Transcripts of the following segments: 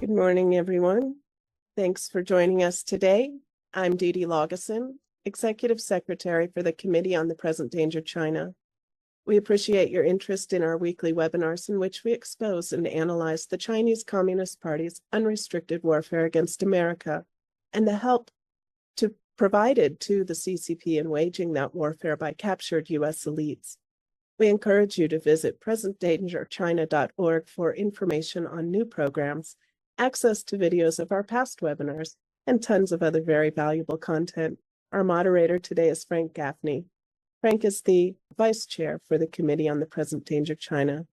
Good morning, everyone. Thanks for joining us today. I'm Dee Dee Laugesen, Executive Secretary for the Committee on the Present Danger China. We appreciate your interest in our weekly webinars in which we expose and analyze the Chinese Communist Party's unrestricted warfare against America and the help provided to the CCP in waging that warfare by captured U.S. elites. We encourage you to visit presentdangerchina.org for information on new programs, access to videos of our past webinars, and tons of other very valuable content. Our moderator today is Frank Gaffney. Frank is the Vice Chair for the Committee on the Present Danger China.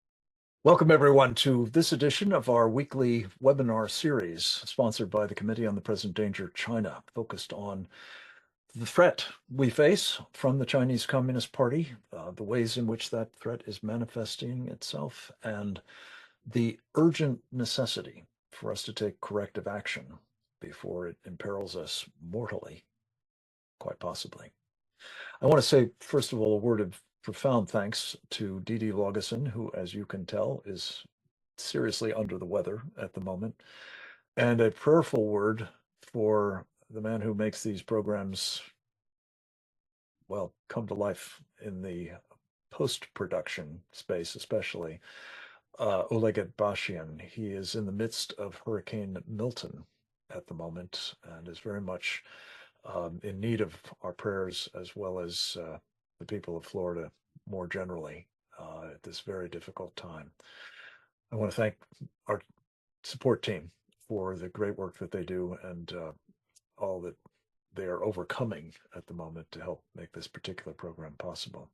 Welcome, everyone, to this edition of our weekly webinar series, sponsored by the Committee on the Present Danger China, focused on the threat we face from the Chinese Communist Party, the ways in which that threat is manifesting itself, and the urgent necessity for us to take corrective action before it imperils us mortally, quite possibly. I want to say, first of all, a word of profound thanks to Dee Dee Laugesen, who, as you can tell, is seriously under the weather at the moment, and a prayerful word for the man who makes these programs, well, come to life in the post-production space, especially. Oleg Bashian. He is in the midst of Hurricane Milton at the moment and is very much in need of our prayers, as well as the people of Florida more generally at this very difficult time. I want to thank our support team for the great work that they do and all that they are overcoming at the moment to help make this particular program possible.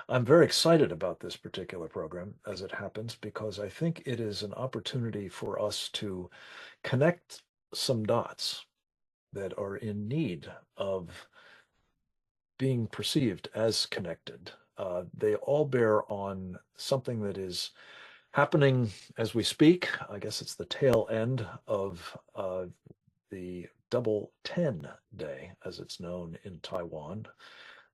I'm very excited about this particular program as it happens, because I think it is an opportunity for us to connect some dots that are in need of being perceived as connected. They all bear on something that is happening as we speak. I guess it's the tail end of the Double 10 Day, as it's known in Taiwan,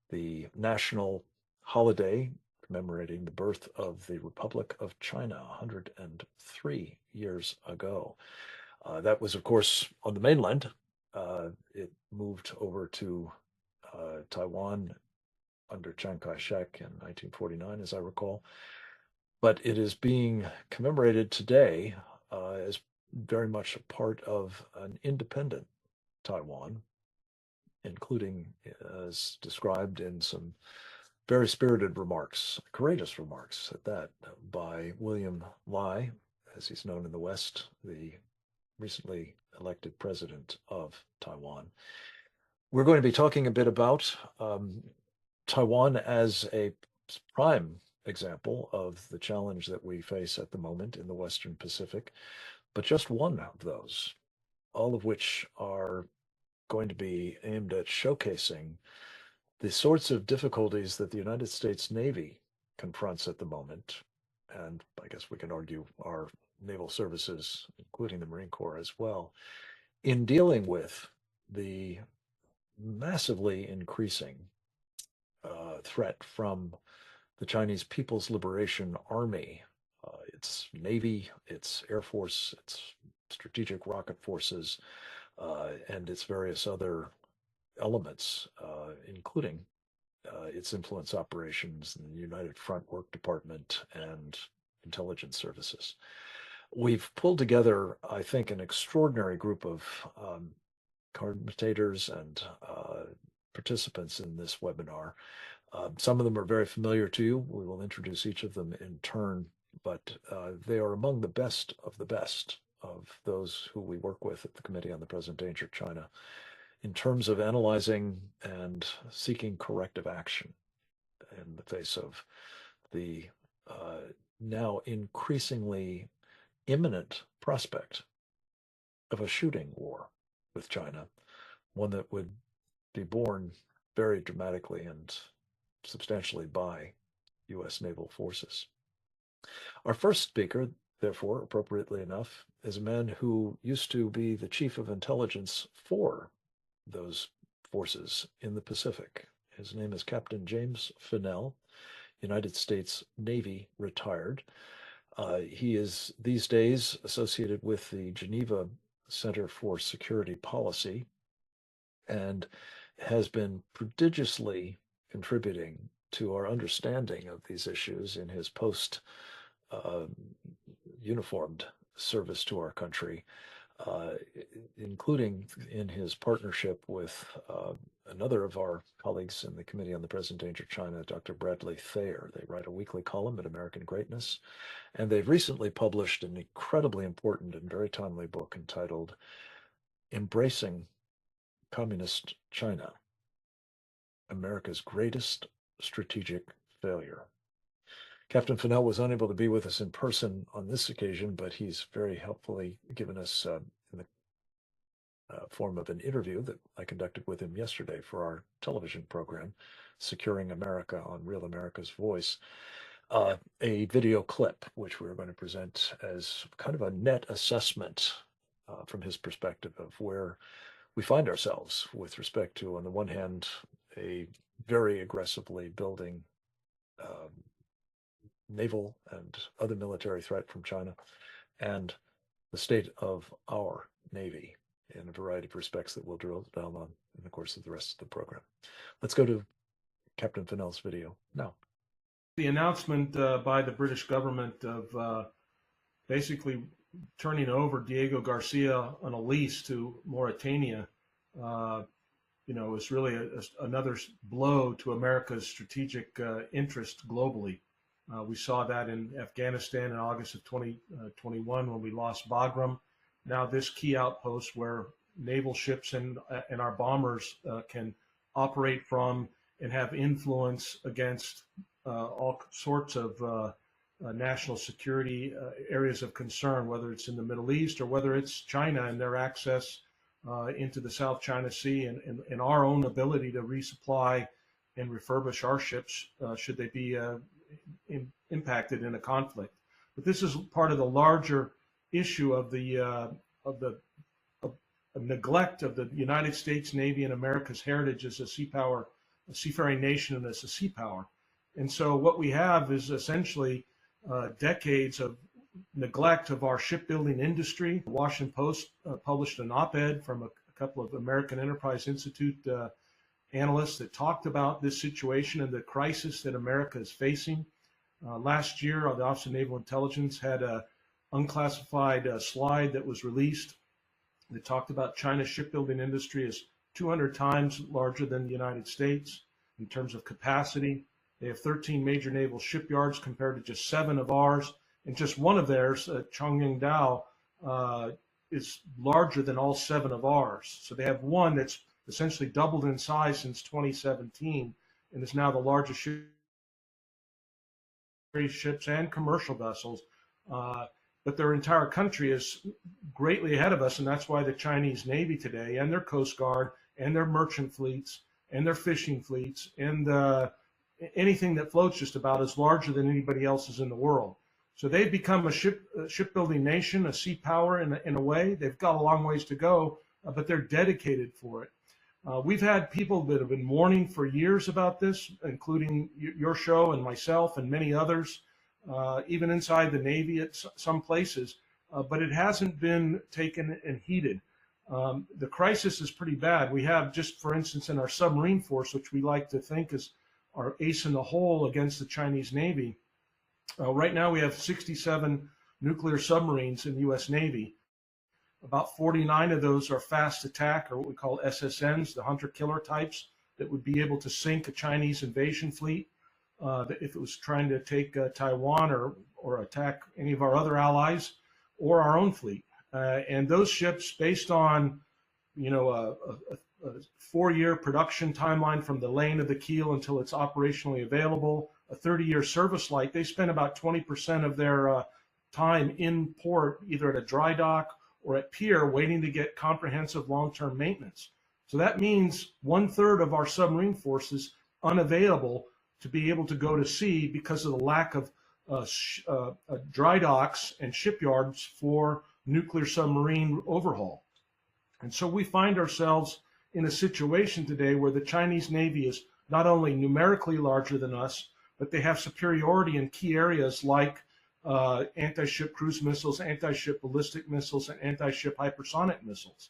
the national holiday commemorating the birth of the Republic of China 103 years ago. That was, of course, on the mainland. It moved over to Taiwan under Chiang Kai-shek in 1949, as I recall. But it is being commemorated today as very much a part of an independent Taiwan, including, as described in some very spirited remarks, courageous remarks at that, by William Lai, as he's known in the West, the recently elected president of Taiwan. We're going to be talking a bit about Taiwan as a prime example of the challenge that we face at the moment in the Western Pacific, but just one of those, all of which are going to be aimed at showcasing the sorts of difficulties that the United States Navy confronts at the moment, and I guess we can argue our naval services, including the Marine Corps as well, in dealing with the massively increasing threat from the Chinese People's Liberation Army, its Navy, its Air Force, its strategic rocket forces, and its various other elements, including its influence operations in the United Front Work Department and intelligence services. We've pulled together, I think, an extraordinary group of commentators and participants in this webinar. Some of them are very familiar to you. We will introduce each of them in turn, but they are among the best of those who we work with at the Committee on the Present Danger China in terms of analyzing and seeking corrective action in the face of the now increasingly imminent prospect of a shooting war with China, one that would be borne very dramatically and substantially by U.S. naval forces. Our first speaker, therefore, appropriately enough, is a man who used to be the chief of intelligence for those forces in the Pacific. His name is Captain James Finnell, United States Navy retired. He is these days associated with the Geneva Center for Security Policy and has been prodigiously contributing to our understanding of these issues in his post uh, uniformed service to our country, uh, including in his partnership with another of our colleagues in the Committee on the Present Danger China, Dr. Bradley Thayer. They write a weekly column at American Greatness, and they've recently published an incredibly important and very timely book entitled Embracing Communist China, America's Greatest Strategic Failure. Captain Fennell was unable to be with us in person on this occasion, but he's very helpfully given us in the form of an interview that I conducted with him yesterday for our television program, Securing America on Real America's Voice, a video clip, which we were going to present as kind of a net assessment from his perspective of where we find ourselves with respect to, on the one hand, a very aggressively building naval and other military threat from China, and the state of our Navy in a variety of respects that we'll drill down on in the course of the rest of the program. Let's go to Captain Fennell's video now. The announcement by the British government of basically turning over Diego Garcia on a lease to Mauritania, is really another blow to America's strategic interest globally. We saw that in Afghanistan in August of 2021 when we lost Bagram. Now this key outpost where naval ships and our bombers can operate from and have influence against all sorts of national security areas of concern, whether it's in the Middle East or whether it's China and their access into the South China Sea and our own ability to resupply and refurbish our ships should they be impacted in a conflict. But this is part of the larger issue of the neglect of the United States Navy and America's heritage as a sea power, a seafaring nation, and as a sea power. And so what we have is essentially decades of neglect of our shipbuilding industry. The Washington Post published an op-ed from a couple of American Enterprise Institute analysts that talked about this situation and the crisis that America is facing. Last year, the Office of Naval Intelligence had an unclassified slide that was released that talked about China's shipbuilding industry as 200 times larger than the United States in terms of capacity. They have 13 major naval shipyards compared to just 7 of ours. And just one of theirs, Chongyingdao, is larger than all 7 of ours. So they have one that's essentially doubled in size since 2017 and is now the largest ships and commercial vessels. But their entire country is greatly ahead of us, and that's why the Chinese Navy today and their Coast Guard and their merchant fleets and their fishing fleets and anything that floats just about is larger than anybody else's in the world. So they've become a shipbuilding nation, a sea power in a way. They've got a long ways to go, but they're dedicated for it. We've had people that have been mourning for years about this, including your show and myself and many others, even inside the Navy at some places, but it hasn't been taken and heeded. The crisis is pretty bad. We have, just for instance, in our submarine force, which we like to think is our ace in the hole against the Chinese Navy. Right now we have 67 nuclear submarines in the U.S. Navy. About 49 of those are fast attack, or what we call SSNs, the hunter-killer types, that would be able to sink a Chinese invasion fleet if it was trying to take Taiwan or attack any of our other allies or our own fleet. And those ships, based on a 4-year production timeline from the laying of the keel until it's operationally available, a 30-year service life, they spend about 20% of their time in port, either at a dry dock or at pier, waiting to get comprehensive long-term maintenance. So that means 1/3 of our submarine force is unavailable to be able to go to sea because of the lack of dry docks and shipyards for nuclear submarine overhaul. And so we find ourselves in a situation today where the Chinese Navy is not only numerically larger than us, but they have superiority in key areas like anti-ship cruise missiles, anti-ship ballistic missiles, and anti-ship hypersonic missiles.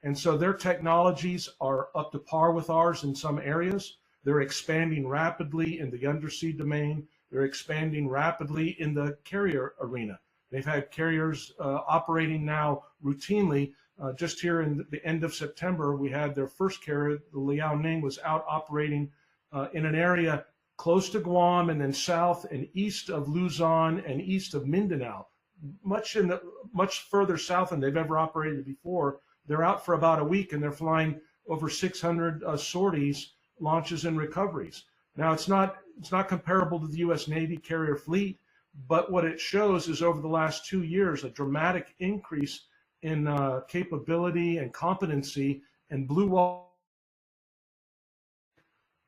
And so their technologies are up to par with ours in some areas. They're expanding rapidly in the undersea domain. They're expanding rapidly in the carrier arena. They've had carriers operating now routinely. Just here in the end of September, we had their first carrier, the Liaoning, was out operating in an area close to Guam and then south and east of Luzon and east of Mindanao, much further south than they've ever operated before. They're out for about a week and they're flying over 600 sorties, launches, and recoveries. Now, it's not comparable to the U.S. Navy carrier fleet, but what it shows is over the last 2 years, a dramatic increase in capability and competency and blue wall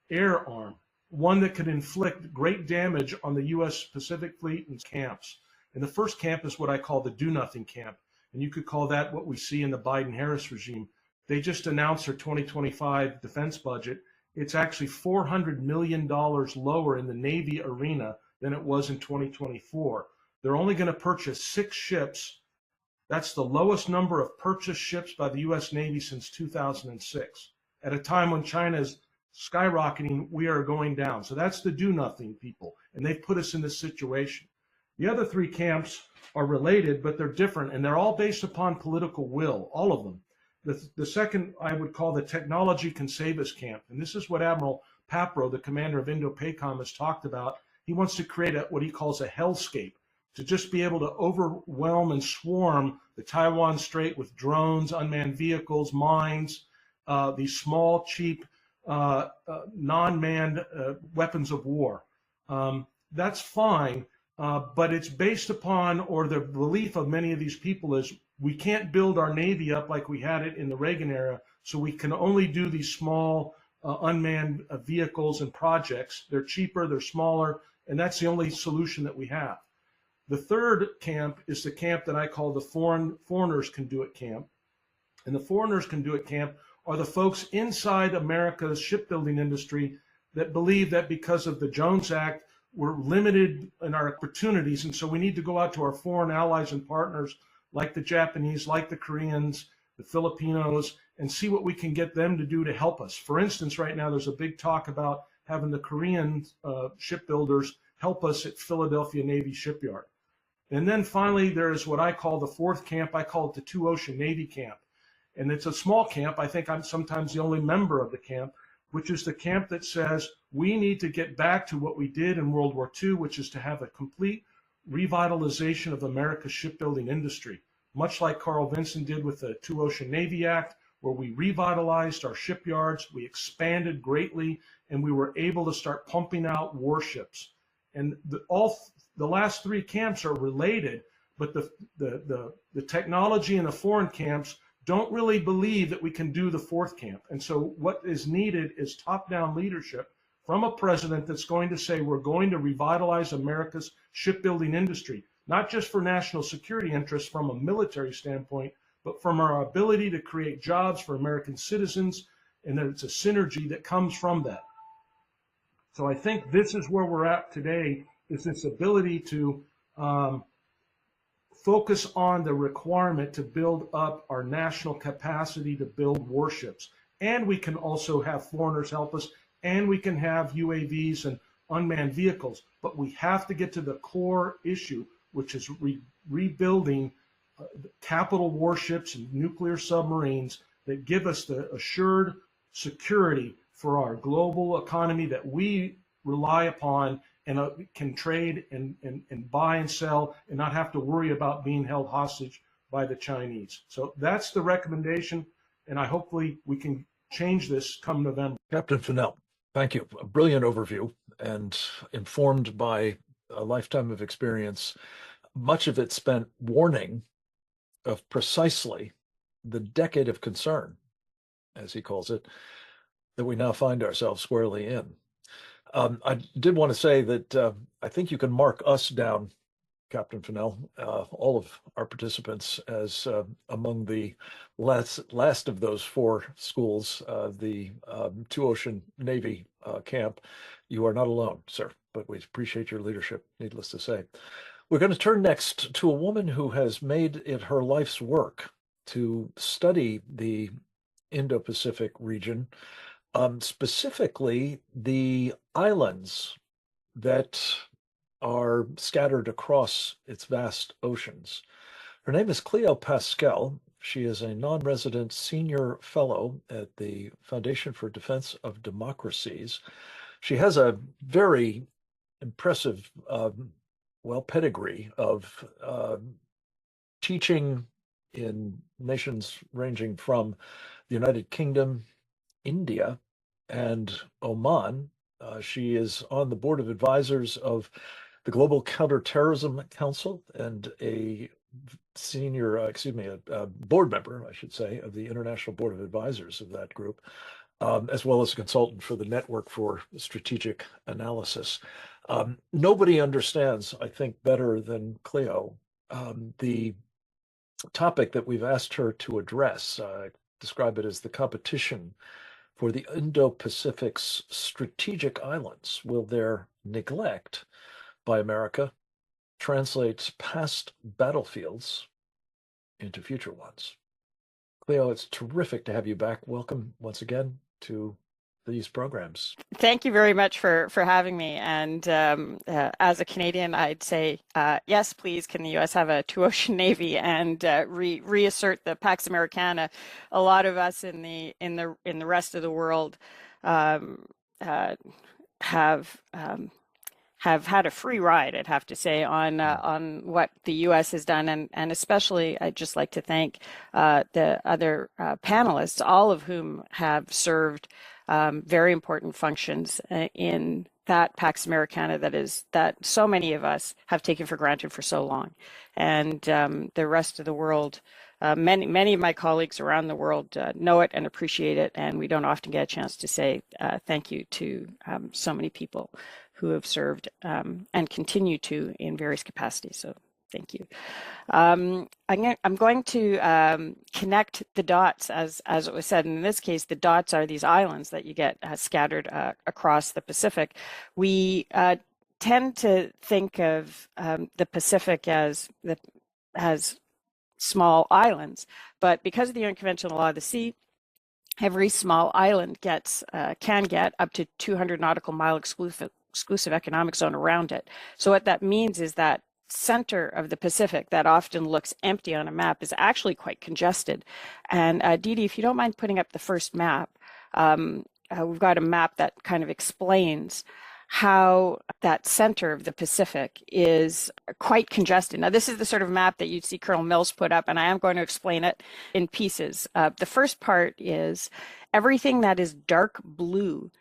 air arm, one that could inflict great damage on the U.S. Pacific Fleet and camps. And the first camp is what I call the do-nothing camp. And you could call that what we see in the Biden-Harris regime. They just announced their 2025 defense budget. It's actually $400 million lower in the Navy arena than it was in 2024. They're only going to purchase 6 ships. That's the lowest number of purchased ships by the U.S. Navy since 2006. At a time when China is skyrocketing, we are going down. So that's the do-nothing people, and they've put us in this situation. The other 3 camps are related, but they're different, and they're all based upon political will, all of them. The second I would call the technology can save us camp, and this is what Admiral Papro, the commander of Indo-PACOM, has talked about. He wants to create what he calls a hellscape, to just be able to overwhelm and swarm the Taiwan Strait with drones, unmanned vehicles, mines, these small, cheap, non-manned weapons of war. That's fine, but it's based upon, or the belief of many of these people is, we can't build our Navy up like we had it in the Reagan era, so we can only do these small unmanned vehicles and projects. They're cheaper, they're smaller, and that's the only solution that we have. The third camp is the camp that I call the foreigners can do it camp. And the foreigners can do it camp are the folks inside America's shipbuilding industry that believe that because of the Jones Act, we're limited in our opportunities. And so we need to go out to our foreign allies and partners like the Japanese, like the Koreans, the Filipinos, and see what we can get them to do to help us. For instance, right now, there's a big talk about having the Korean shipbuilders help us at Philadelphia Navy Shipyard. And then finally, there is what I call the fourth camp. I call it the Two Ocean Navy Camp. And it's a small camp. I think I'm sometimes the only member of the camp, which is the camp that says we need to get back to what we did in World War II, which is to have a complete revitalization of America's shipbuilding industry, much like Carl Vinson did with the Two Ocean Navy Act, where we revitalized our shipyards, we expanded greatly, and we were able to start pumping out warships. And the last 3 camps are related, but the technology in the foreign camps don't really believe that we can do the fourth camp. And so what is needed is top-down leadership from a president that's going to say we're going to revitalize America's shipbuilding industry, not just for national security interests from a military standpoint, but from our ability to create jobs for American citizens, and that it's a synergy that comes from that. So I think this is where we're at today, is this ability to focus on the requirement to build up our national capacity to build warships. And we can also have foreigners help us, and we can have UAVs and unmanned vehicles. But we have to get to the core issue, which is rebuilding capital warships and nuclear submarines that give us the assured security for our global economy that we rely upon and can trade and buy and sell and not have to worry about being held hostage by the Chinese. So that's the recommendation, and hopefully we can change this come November. Captain Fennell, thank you. A brilliant overview, and informed by a lifetime of experience, much of it spent warning of precisely the decade of concern, as he calls it, that we now find ourselves squarely in. I did want to say that I think you can mark us down, Captain Fennell, all of our participants, as among the last of those 4 schools, the Two Ocean Navy camp. You are not alone, sir, but we appreciate your leadership, needless to say. We're going to turn next to a woman who has made it her life's work to study the Indo-Pacific region, specifically the islands that are scattered across its vast oceans. Her name is Cleo Pascal. She is a non-resident senior fellow at the Foundation for Defense of Democracies. She has a very impressive, pedigree of teaching in nations ranging from the United Kingdom, India, and Oman. She is on the board of advisors of the Global Counterterrorism Council and a board member, I should say, of the International Board of Advisors of that group, as well as a consultant for the Network for Strategic Analysis. Nobody understands, I think, better than Cleo the topic that we've asked her to address. Describe it as the competition for the Indo-Pacific's strategic islands. Will their neglect by America translate past battlefields into future ones? Cleo, it's terrific to have you back. Welcome once again to these programs. Thank you very much for having me. And as a Canadian, I'd say, yes, please, can the U.S. have a two-ocean navy and reassert the Pax Americana? A lot of us in the rest of the world have had a free ride, I'd have to say, on what the U.S. has done, and especially I'd just like to thank the other panelists, all of whom have served very important functions in that Pax Americana that so many of us have taken for granted for so long, and the rest of the world. Many of my colleagues around the world know it and appreciate it, and we don't often get a chance to say thank you to so many people who have served and continue to in various capacities. So thank you. I'm going to connect the dots, as it was said. And in this case, the dots are these islands that you get scattered across the Pacific. We tend to think of the Pacific as small islands, but because of the unconventional law of the sea, every small island can get up to 200 nautical mile exclusive economic zone around it. So what that means is that center of the Pacific that often looks empty on a map is actually quite congested. And Didi, if you don't mind putting up the first map, we've got a map that kind of explains how that center of the Pacific is quite congested. Now, this is the sort of map that you'd see Colonel Mills put up, and I am going to explain it in pieces. The first part is everything that is dark blue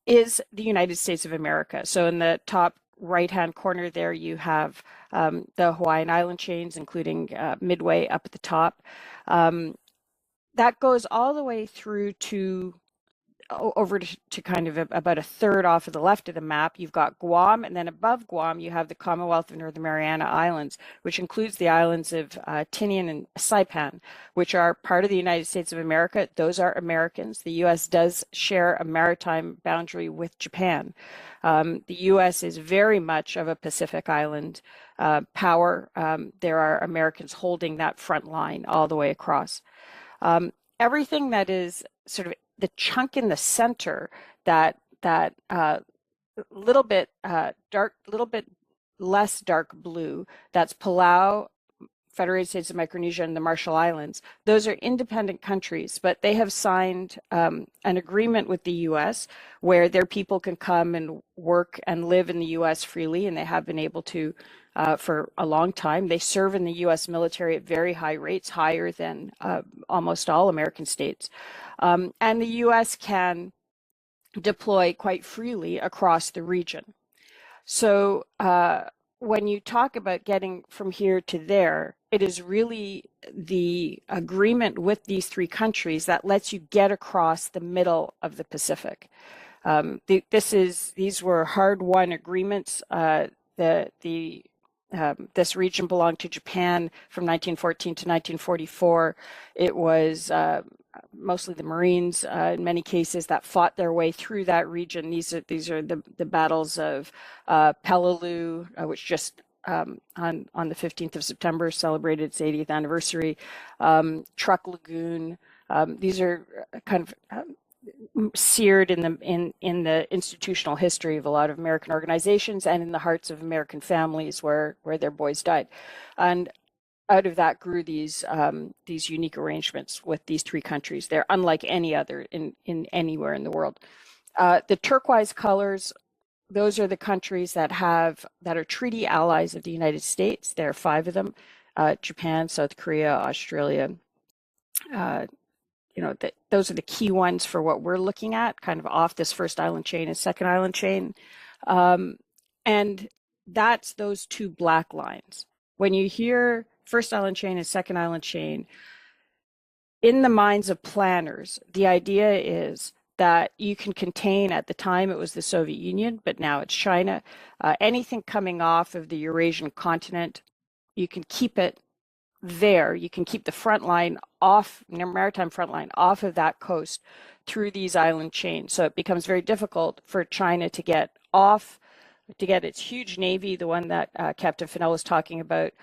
is the United States of America. So in the top right-hand corner there, you have the Hawaiian island chains, including Midway up at the top. That goes all the way through to over to kind of about a third off of the left of the map. You've got Guam, and then above Guam, you have the Commonwealth of Northern Mariana Islands, which includes the islands of Tinian and Saipan, which are part of the United States of America. Those are Americans. The U.S. does share a maritime boundary with Japan. The U.S. is very much of a Pacific Island power. There are Americans holding that front line all the way across. Everything that is sort of the chunk in the center, that little bit less dark blue, that's Palau, Federated States of Micronesia, and the Marshall Islands. Those are independent countries, but they have signed an agreement with the U.S. where their people can come and work and live in the U.S. freely, and they have been able to for a long time. They serve in the U.S. military at very high rates, higher than almost all American states. And the U.S. can deploy quite freely across the region. So when you talk about getting from here to there, it is really the agreement with these three countries that lets you get across the middle of the Pacific. These were hard-won agreements. This region belonged to Japan from 1914 to 1944. It was mostly the Marines, in many cases, that fought their way through that region. These are the battles of Peleliu, which just on the 15th of September, celebrated its 80th anniversary. Truck Lagoon. These are kind of seared in the institutional history of a lot of American organizations and in the hearts of American families where their boys died. And out of that grew these unique arrangements with these three countries. They're unlike any other in anywhere in the world. The turquoise colors, those are the countries that are treaty allies of the United States. There are 5 of them: Japan, South Korea, Australia. Those are the key ones for what we're looking at, kind of off this first island chain and second island chain. And that's those 2 black lines. When you hear first island chain and second island chain, in the minds of planners, the idea is that you can contain, at the time it was the Soviet Union, but now it's China, anything coming off of the Eurasian continent, you can keep it there. You can keep the front line off, maritime front line off of that coast through these island chains. So it becomes very difficult for China to get off, to get its huge navy, the one that Captain Fennell was talking about,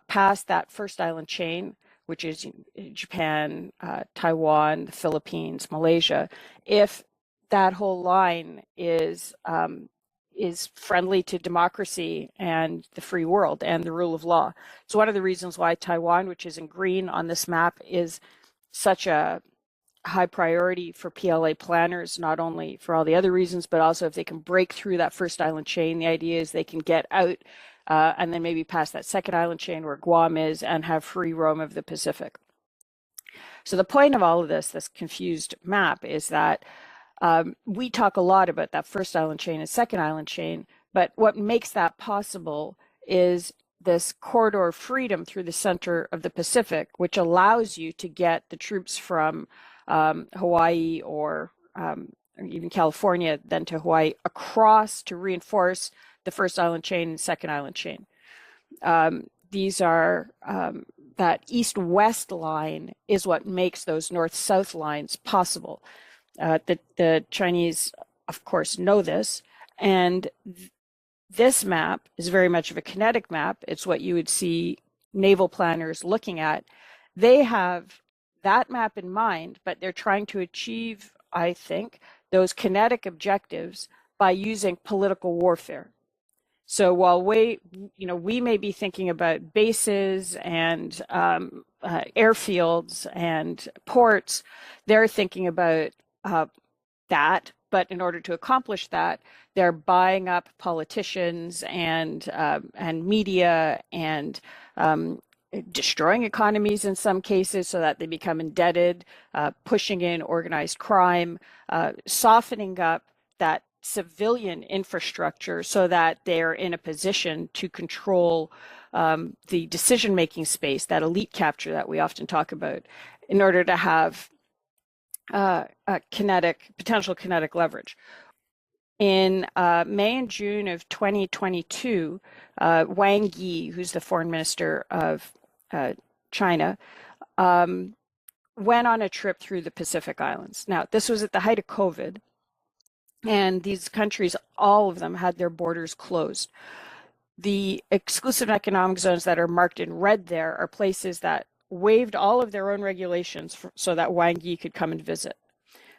past that first island chain, which is Japan, Taiwan, the Philippines, Malaysia. If that whole line is friendly to democracy and the free world and the rule of law. It's one of the reasons why Taiwan, which is in green on this map, is such a high priority for PLA planners, not only for all the other reasons, but also if they can break through that first island chain, the idea is they can get out and then maybe past that second island chain where Guam is and have free roam of the Pacific. So the point of all of this confused map is that we talk a lot about that first island chain and second island chain, but what makes that possible is this corridor of freedom through the center of the Pacific, which allows you to get the troops from Hawaii or even California, then to Hawaii, across to reinforce the first island chain and second island chain. These are, that east-west line is what makes those north-south lines possible. The Chinese, of course, know this, and this map is very much of a kinetic map. It's what you would see naval planners looking at. They have that map in mind, but they're trying to achieve, I think, those kinetic objectives by using political warfare. So while we may be thinking about bases and airfields and ports, they're thinking about that. But in order to accomplish that, they're buying up politicians and media and destroying economies in some cases so that they become indebted, pushing in organized crime, softening up that civilian infrastructure so that they're in a position to control the decision-making space, that elite capture that we often talk about, in order to have potential kinetic leverage. In May and June of 2022, Wang Yi, who's the foreign minister of China, went on a trip through the Pacific Islands. Now, this was at the height of COVID, and these countries, all of them, had their borders closed. The exclusive economic zones that are marked in red there are places that waived all of their own regulations so that Wang Yi could come and visit.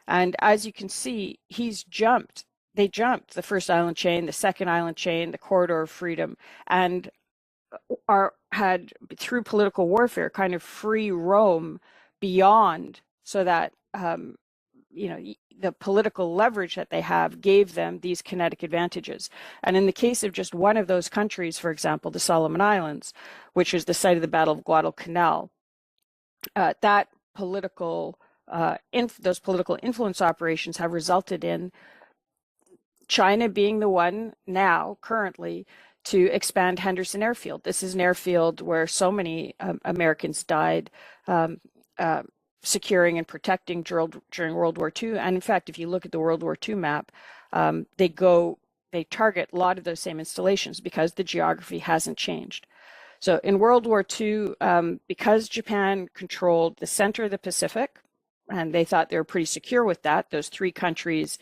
And as you can see, they jumped the first island chain, the second island chain, the corridor of freedom, and had, through political warfare, kind of free roam beyond, so that the political leverage that they have gave them these kinetic advantages. And in the case of just one of those countries, for example, the Solomon Islands, which is the site of the Battle of Guadalcanal, those political influence operations have resulted in China being the one now, currently, to expand Henderson Airfield. This is an airfield where so many Americans died securing and protecting during World War II. And in fact, if you look at the World War II map, they target a lot of those same installations because the geography hasn't changed. So in World War II, because Japan controlled the center of the Pacific, and they thought they were pretty secure with that, those 3 countries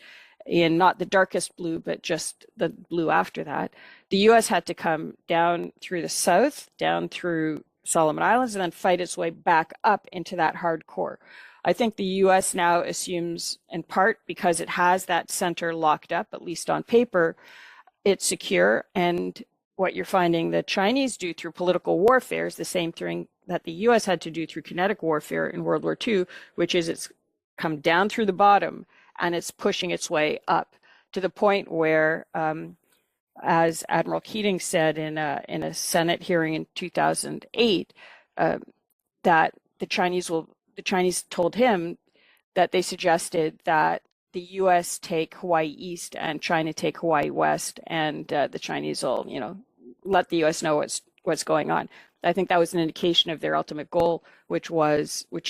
in not the darkest blue, but just the blue after that, the U.S. had to come down through the south, down through Solomon Islands, and then fight its way back up into that hard core. I think the U.S. now assumes, in part because it has that center locked up, at least on paper, it's secure. And what you're finding the Chinese do through political warfare is the same thing that the U.S. had to do through kinetic warfare in World War II, which is it's come down through the bottom and it's pushing its way up to the point where, as Admiral Keating said in a Senate hearing in 2008, that the Chinese told him that they suggested that the U.S. take Hawaii East and China take Hawaii West, and the Chinese will, let the U.S. know what's going on. I think that was an indication of their ultimate goal, which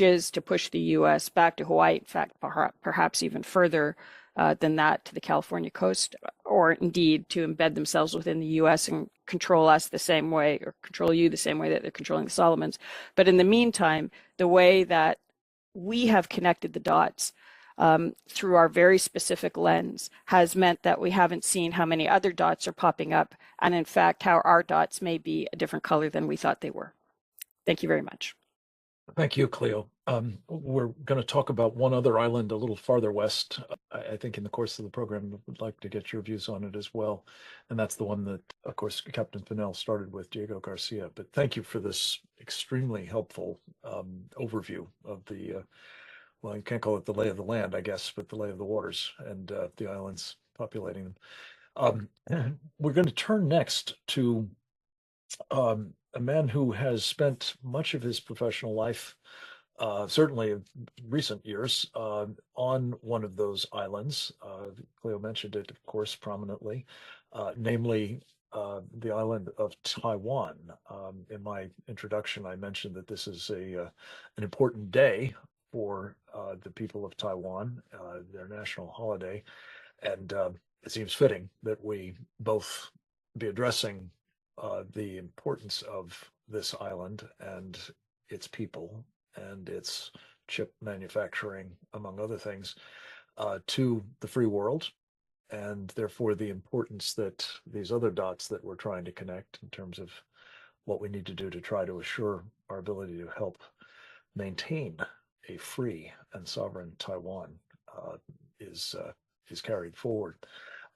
is to push the U.S. back to Hawaii. In fact, perhaps even further than that to the California coast, or indeed to embed themselves within the U.S. and control us the same way, or control you the same way that they're controlling the Solomons. But in the meantime, the way that we have connected the dots through our very specific lens has meant that we haven't seen how many other dots are popping up, and in fact, how our dots may be a different color than we thought they were. Thank you very much. Thank you, Cleo. We're going to talk about one other island a little farther west. I think in the course of the program, we would like to get your views on it as well. And that's the one that, of course, Captain Fennell started with, Diego Garcia. But thank you for this extremely helpful overview of the, well, you can't call it the lay of the land, I guess, but the lay of the waters and the islands populating them. We're going to turn next to a man who has spent much of his professional life, certainly in recent years, on one of those islands. Cleo mentioned it, of course, prominently, namely the island of Taiwan. In my introduction, I mentioned that this is an important day for the people of Taiwan, their national holiday, and it seems fitting that we both be addressing the importance of this island and its people and its chip manufacturing, among other things, to the free world, and therefore the importance that these other dots that we're trying to connect in terms of what we need to do to try to assure our ability to help maintain a free and sovereign Taiwan is carried forward.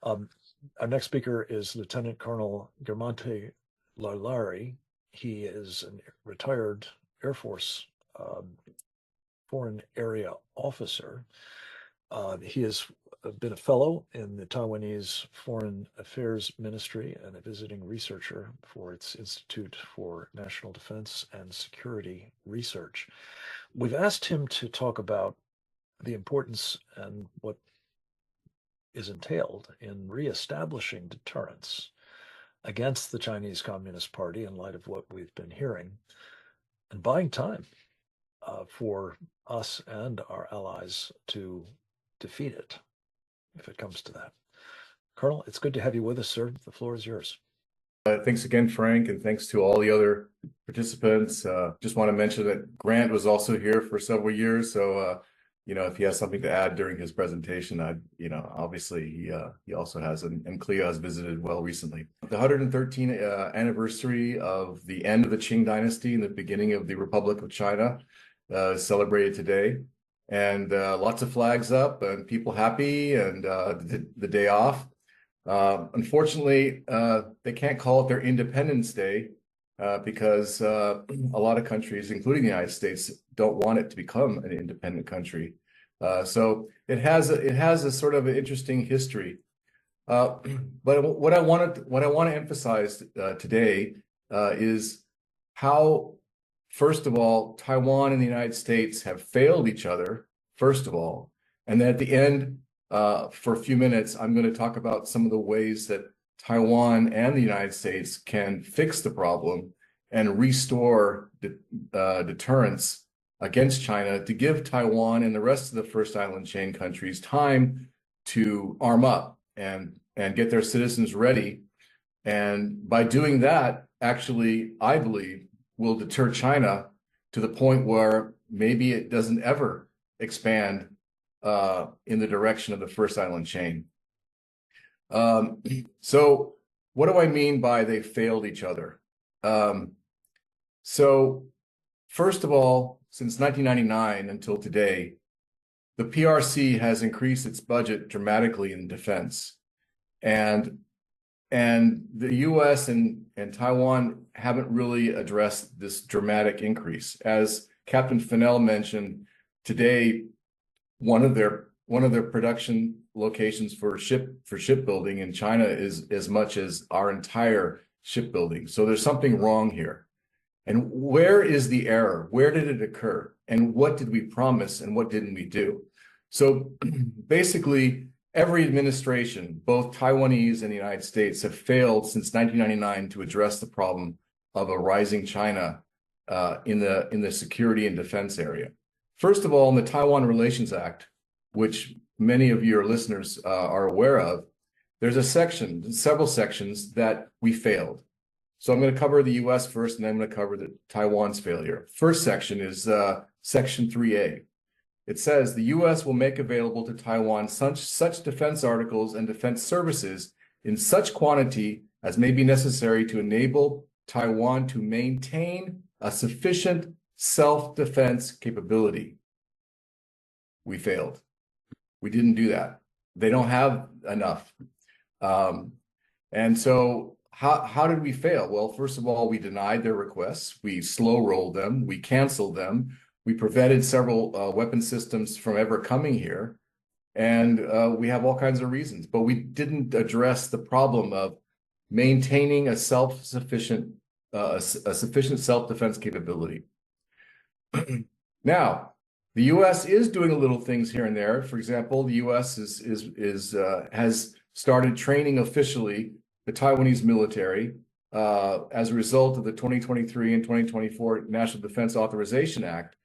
Our next speaker is Lieutenant Colonel Guermonte Larlari. He is a retired Air Force foreign area officer. He has been a fellow in the Taiwanese Foreign Affairs Ministry and a visiting researcher for its Institute for National Defense and Security Research. We've asked him to talk about the importance and what is entailed in reestablishing deterrence against the Chinese Communist Party in light of what we've been hearing, and buying time for us and our allies to defeat it, if it comes to that. Colonel, it's good to have you with us, sir. The floor is yours. Thanks again, Frank, and thanks to all the other participants. Just want to mention that Grant was also here for several years, so if he has something to add during his presentation, obviously he also has, and Cleo has visited well recently. The 113th anniversary of the end of the Qing Dynasty and the beginning of the Republic of China is celebrated today, and lots of flags up and people happy, and the day off. Unfortunately, they can't call it their Independence Day because a lot of countries, including the United States, don't want it to become an independent country. So it has a sort of an interesting history. But what I want to emphasize today is how, first of all, Taiwan and the United States have failed each other, first of all, and then at the end, for a few minutes, I'm going to talk about some of the ways that Taiwan and the United States can fix the problem and restore deterrence against China to give Taiwan and the rest of the First Island chain countries time to arm up and get their citizens ready. And by doing that, actually, I believe, will deter China to the point where maybe it doesn't ever expand in the direction of the first island chain. So what do I mean by they failed each other? So first of all, since 1999 until today, the PRC has increased its budget dramatically in defense. And the US and Taiwan haven't really addressed this dramatic increase. As Captain Fennell mentioned, today, one of their production locations for shipbuilding in China is as much as our entire shipbuilding. So there's something wrong here. And where is the error? Where did it occur? And what did we promise and what didn't we do? So basically, every administration, both Taiwanese and the United States, have failed since 1999 to address the problem of a rising China in the security and defense area. First of all, in the Taiwan Relations Act, which many of your listeners are aware of, there's a section, several sections that we failed. So I'm going to cover the US first, and then I'm going to cover Taiwan's failure. First section is Section 3A. It says the US will make available to Taiwan such defense articles and defense services in such quantity as may be necessary to enable Taiwan to maintain a sufficient self-defense capability. We failed. We didn't do that. They don't have enough. And so how did we fail? Well, first of all, we denied their requests. We slow-rolled them. We canceled them. We prevented several weapon systems from ever coming here. And we have all kinds of reasons. But we didn't address the problem of maintaining a sufficient self-defense capability. Now, the U.S. is doing little things here and there. For example, the U.S. has started training officially the Taiwanese military as a result of the 2023 and 2024 National Defense Authorization Act.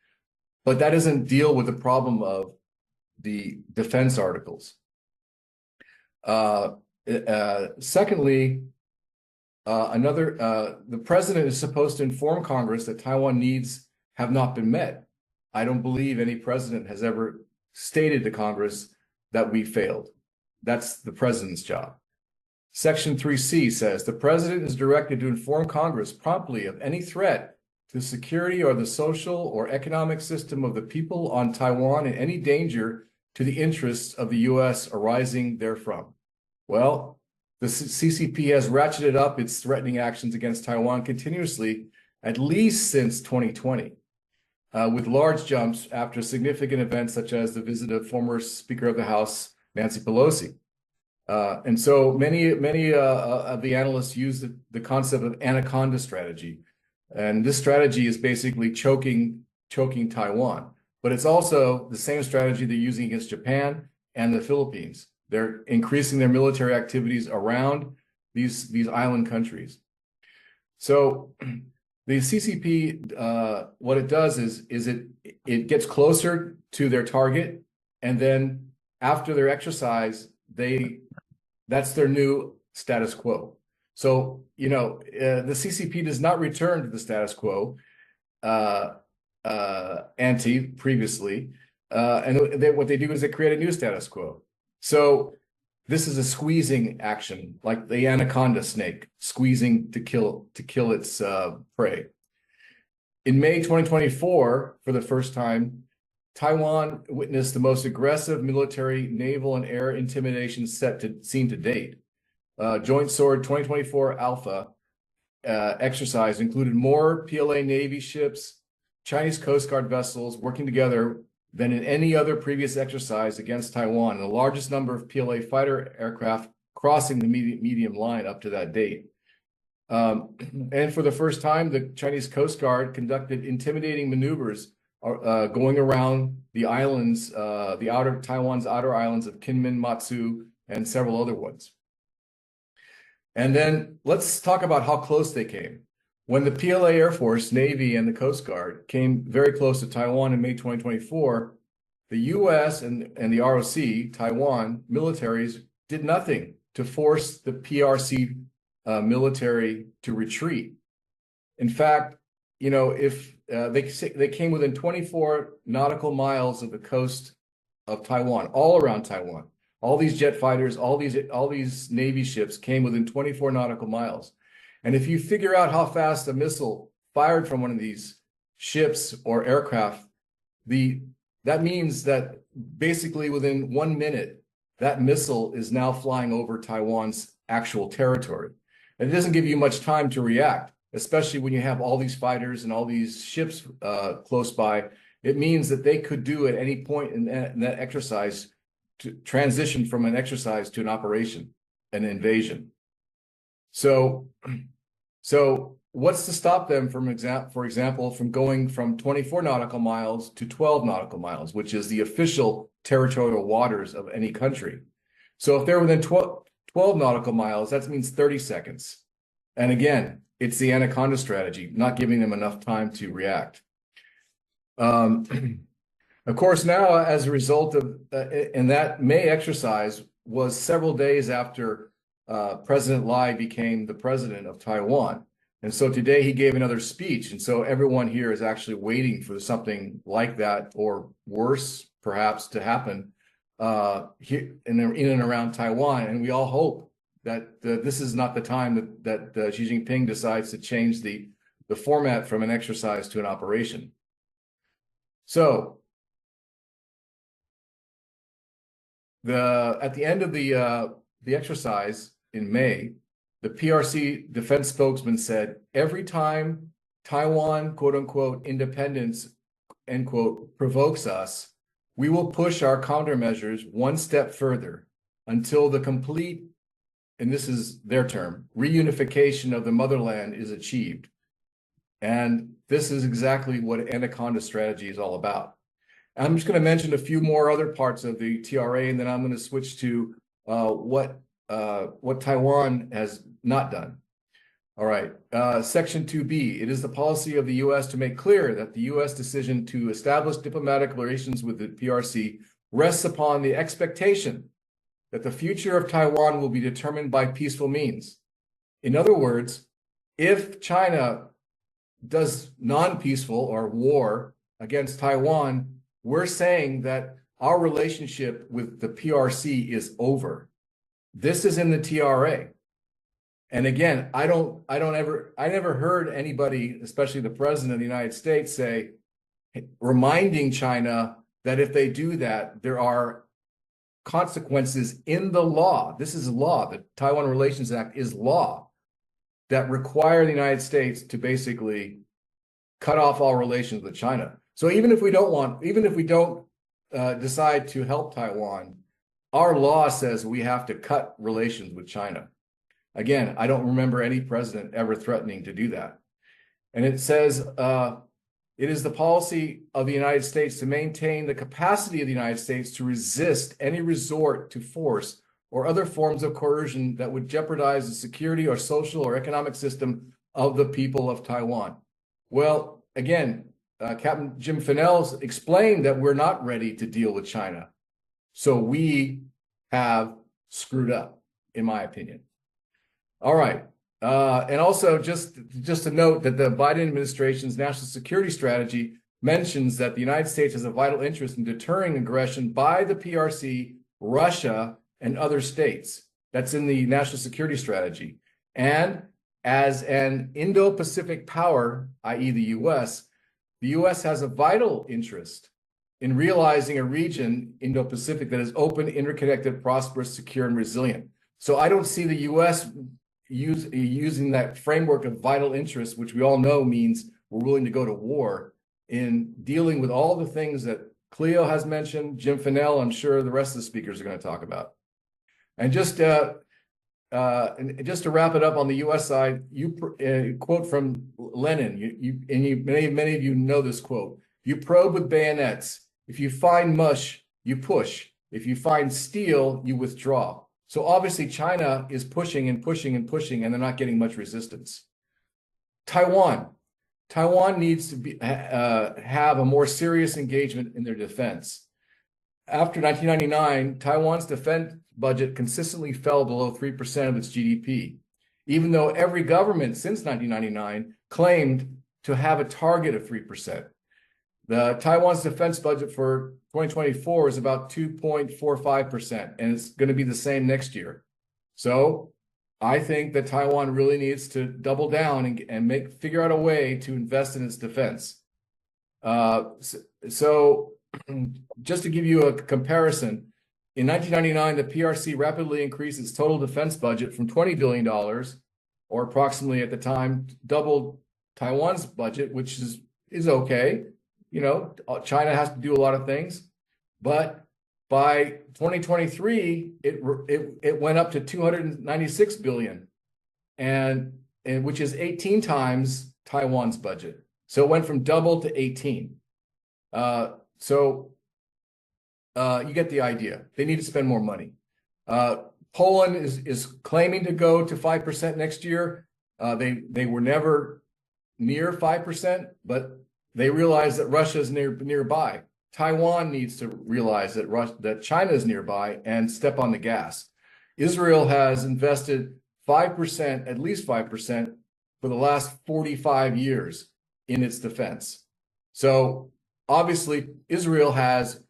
But that doesn't deal with the problem of the defense articles. Secondly, the president is supposed to inform Congress that Taiwan needs have not been met. I don't believe any president has ever stated to Congress that we failed. That's the president's job. Section 3C says the president is directed to inform Congress promptly of any threat to security or the social or economic system of the people on Taiwan and any danger to the interests of the U.S. arising therefrom. Well, the CCP has ratcheted up its threatening actions against Taiwan continuously, at least since 2020. With large jumps after significant events such as the visit of former Speaker of the House, Nancy Pelosi. And so many of the analysts use the concept of anaconda strategy. And this strategy is basically choking Taiwan. But it's also the same strategy they're using against Japan and the Philippines. They're increasing their military activities around these island countries. So the CCP, what it does is it gets closer to their target, and then after their exercise, that's their new status quo. So, the CCP does not return to the status quo ante previously, and what they do is they create a new status quo. So this is a squeezing action, like the anaconda snake, squeezing to kill its prey. In May 2024, for the first time, Taiwan witnessed the most aggressive military, naval, and air intimidation seen to date. Joint Sword 2024 Alpha exercise included more PLA Navy ships, Chinese Coast Guard vessels working together than in any other previous exercise against Taiwan, and the largest number of PLA fighter aircraft crossing the medium line up to that date. And for the first time, the Chinese Coast Guard conducted intimidating maneuvers going around the islands, Taiwan's outer islands of Kinmen, Matsu, and several other ones. And then let's talk about how close they came. When the PLA Air Force, Navy, and the Coast Guard came very close to Taiwan in May 2024, the U.S. and the ROC, Taiwan, militaries did nothing to force the PRC military to retreat. In fact, if they came within 24 nautical miles of the coast of Taiwan, all around Taiwan. All these jet fighters, all these Navy ships came within 24 nautical miles. And if you figure out how fast a missile fired from one of these ships or aircraft, that means that basically within 1 minute, that missile is now flying over Taiwan's actual territory. And it doesn't give you much time to react, especially when you have all these fighters and all these ships close by. It means that they could do at any point in that exercise to transition from an exercise to an operation, an invasion. So what's to stop them from, for example, from going from 24 nautical miles to 12 nautical miles, which is the official territorial waters of any country? So if they're within 12 nautical miles, that means 30 seconds. And again, it's the anaconda strategy, not giving them enough time to react. Of course, now as a result of, and that May exercise was several days after President Lai became the president of Taiwan. And so today he gave another speech. And so everyone here is actually waiting for something like that or worse, perhaps, to happen here in and around Taiwan. And we all hope that this is not the time that Xi Jinping decides to change the format from an exercise to an operation. So at the end of the exercise in May, the PRC defense spokesman said, every time Taiwan, quote unquote, independence, end quote, provokes us, we will push our countermeasures one step further until the complete, and this is their term, reunification of the motherland is achieved. And this is exactly what Anaconda strategy is all about. I'm just going to mention a few more other parts of the TRA, and then I'm going to switch to what Taiwan has not done. All right, Section 2B, it is the policy of the U.S. to make clear that the U.S. decision to establish diplomatic relations with the PRC rests upon the expectation that the future of Taiwan will be determined by peaceful means. In other words, if China does non-peaceful or war against Taiwan, we're saying that our relationship with the PRC is over. This is in the TRA. And again, I never heard anybody, especially the president of the United States, say, reminding China that if they do that, there are consequences in the law. This is law. The Taiwan Relations Act is law that require the United States to basically cut off all relations with China. So even if we don't decide to help Taiwan, our law says we have to cut relations with China. Again, I don't remember any president ever threatening to do that. And it says, it is the policy of the United States to maintain the capacity of the United States to resist any resort to force or other forms of coercion that would jeopardize the security or social or economic system of the people of Taiwan. Well, again, Captain Jim Fennell's explained that we're not ready to deal with China. So we have screwed up, in my opinion. All right. And also just to note that the Biden administration's national security strategy mentions that the United States has a vital interest in deterring aggression by the PRC, Russia, and other states. That's in the national security strategy. And as an Indo-Pacific power, i.e. the US has a vital interest in realizing a region, Indo-Pacific, that is open, interconnected, prosperous, secure, and resilient. So I don't see the US using that framework of vital interest, which we all know means we're willing to go to war, in dealing with all the things that Cleo has mentioned, Jim Fennell, I'm sure the rest of the speakers are going to talk about. And just to wrap it up on the U.S. side, quote from Lenin, many of you know this quote: "You probe with bayonets. If you find mush, you push. If you find steel, you withdraw." So obviously China is pushing and pushing and pushing, and they're not getting much resistance. Taiwan needs to have a more serious engagement in their defense. After 1999, Taiwan's defense budget consistently fell below 3% of its GDP, even though every government since 1999 claimed to have a target of 3%. The Taiwan's defense budget for 2024 is about 2.45%, and it's going to be the same next year. So I think that Taiwan really needs to double down and figure out a way to invest in its defense. So just to give you a comparison, in 1999, the PRC rapidly increased its total defense budget from $20 billion, or approximately at the time, doubled Taiwan's budget, which is okay. You know, China has to do a lot of things, but by 2023, it went up to 296 billion, and which is 18 times Taiwan's budget. So it went from double to 18. So you get the idea. They need to spend more money. Poland is claiming to go to 5% next year. They were never near 5%, but they realize that Russia is nearby. Taiwan needs to realize that China is nearby and step on the gas. Israel has invested 5%, at least 5%, for the last 45 years in its defense. So obviously, Israel has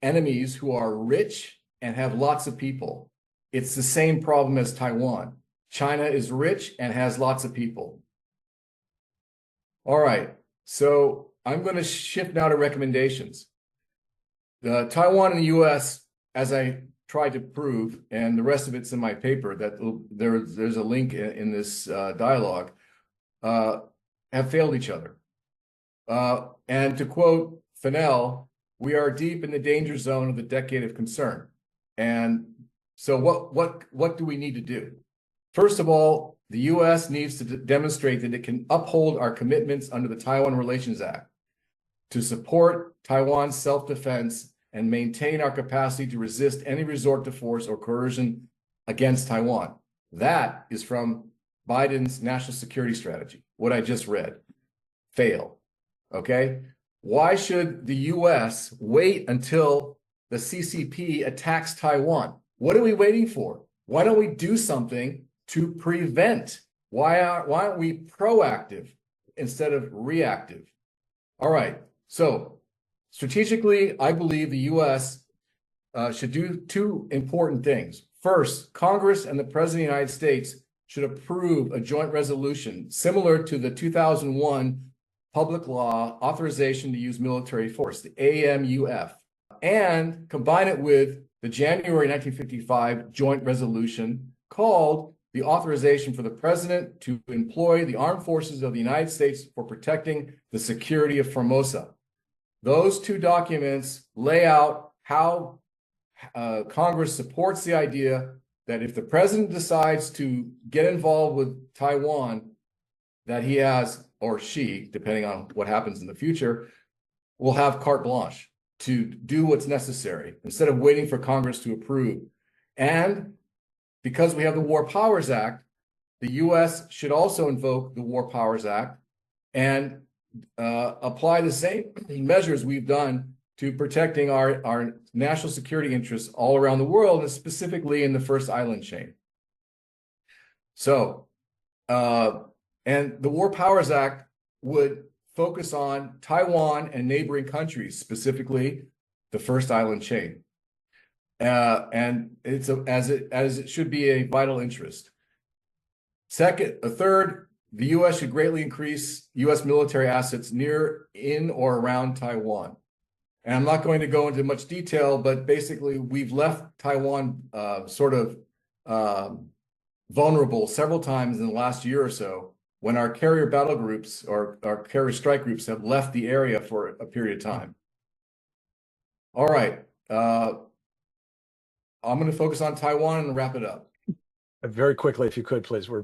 enemies who are rich and have lots of people. It's the same problem as Taiwan. China is rich and has lots of people. All right, so I'm going to shift now to recommendations. Taiwan and the U.S., as I tried to prove, and the rest of it's in my paper, that there's a link in this dialogue, have failed each other. And to quote Fennell, we are deep in the danger zone of the decade of concern. And so what do we need to do? First of all, the U.S. needs to demonstrate that it can uphold our commitments under the Taiwan Relations Act to support Taiwan's self-defense and maintain our capacity to resist any resort to force or coercion against Taiwan. That is from Biden's national security strategy, what I just read. Fail. Okay? Why should the U.S. wait until the CCP attacks Taiwan? What are we waiting for? Why don't we do something to prevent? Why aren't we proactive instead of reactive? All right. So strategically, I believe the U.S. Should do two important things. First, Congress and the President of the United States should approve a joint resolution similar to the 2001 Public Law Authorization to Use Military Force, the AMUF, and combine it with the January 1955 joint resolution called the Authorization for the President to employ the Armed Forces of the United States for protecting the security of Formosa. Those two documents lay out how Congress supports the idea that if the president decides to get involved with Taiwan, that he has, or she, depending on what happens in the future, will have carte blanche to do what's necessary instead of waiting for Congress to approve. And because we have the War Powers Act, the U.S. should also invoke the War Powers Act and apply the same measures we've done to protecting our national security interests all around the world, and specifically in the first island chain. So, and the War Powers Act would focus on Taiwan and neighboring countries, specifically the first island chain. And it's as it should be a vital interest. Third, the U.S. should greatly increase U.S. military assets near, in, or around Taiwan. And I'm not going to go into much detail, but basically we've left Taiwan sort of vulnerable several times in the last year or so when our carrier battle groups or our carrier strike groups have left the area for a period of time. All right. I'm going to focus on Taiwan and wrap it up. Very quickly, if you could, please. We're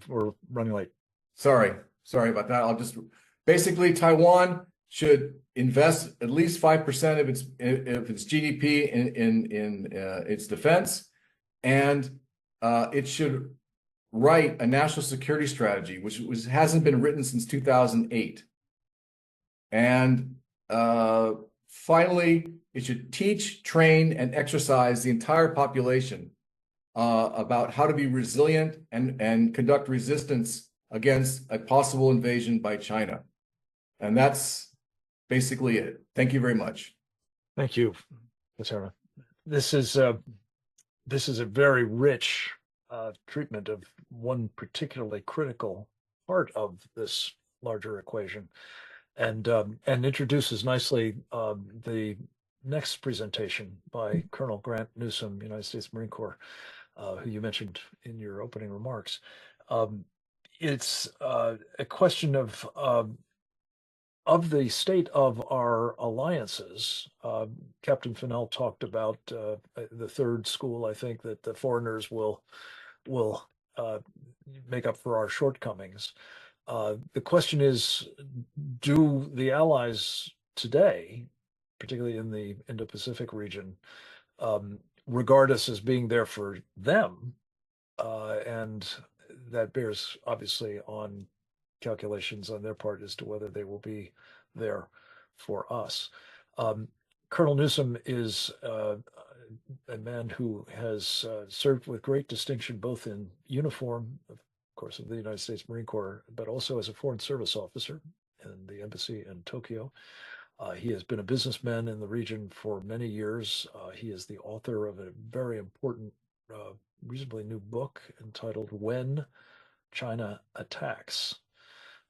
running late. Sorry about that. I'll just basically Taiwan should invest at least 5% of its GDP in its defense, and it should write a national security strategy, which hasn't been written since 2008. And finally, it should teach, train, and exercise the entire population about how to be resilient and conduct resistance against a possible invasion by China. And that's basically it. Thank you very much. Thank you, Ms. Herman. This is a very rich treatment of one particularly critical part of this larger equation, and introduces nicely the next presentation by Colonel Grant Newsom, United States Marine Corps, who you mentioned in your opening remarks. It's a question of the state of our alliances. Captain Fennell talked about the third school. I think that the foreigners will make up for our shortcomings. The question is, do the allies today, particularly in the Indo-Pacific region, regard us as being there for them? And that bears obviously on calculations on their part as to whether they will be there for us. Colonel Newsom is a man who has served with great distinction, both in uniform, of course, of the United States Marine Corps, but also as a Foreign Service officer in the embassy in Tokyo. He has been a businessman in the region for many years. He is the author of a very important, reasonably new book entitled When China Attacks,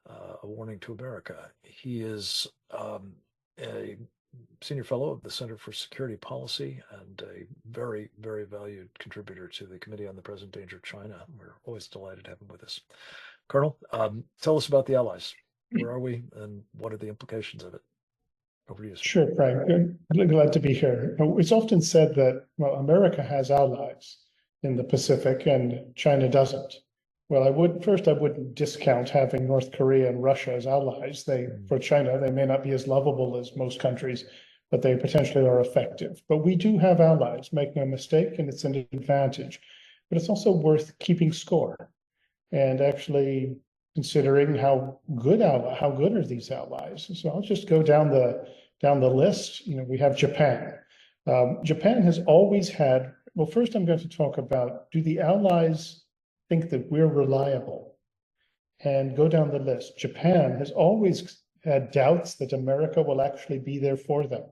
a Warning to America. He is a senior fellow of the Center for Security Policy and a very, very valued contributor to the Committee on the Present Danger of China. We're always delighted to have him with us. Colonel, tell us about the allies. Where are we, and what are the implications of it? Over to you, sir. Sure, Frank. I'm glad to be here. It's often said that, well, America has allies in the Pacific and China doesn't. Well, I wouldn't discount having North Korea and Russia as allies. For China, they may not be as lovable as most countries, but they potentially are effective. But we do have allies, make no mistake, and it's an advantage. But it's also worth keeping score and actually considering how good are these allies. So I'll just go down the list. We have Japan. Japan has always had. Well, first I'm going to talk about, do the allies think that we're reliable? And go down the list. Japan has always had doubts that America will actually be there for them.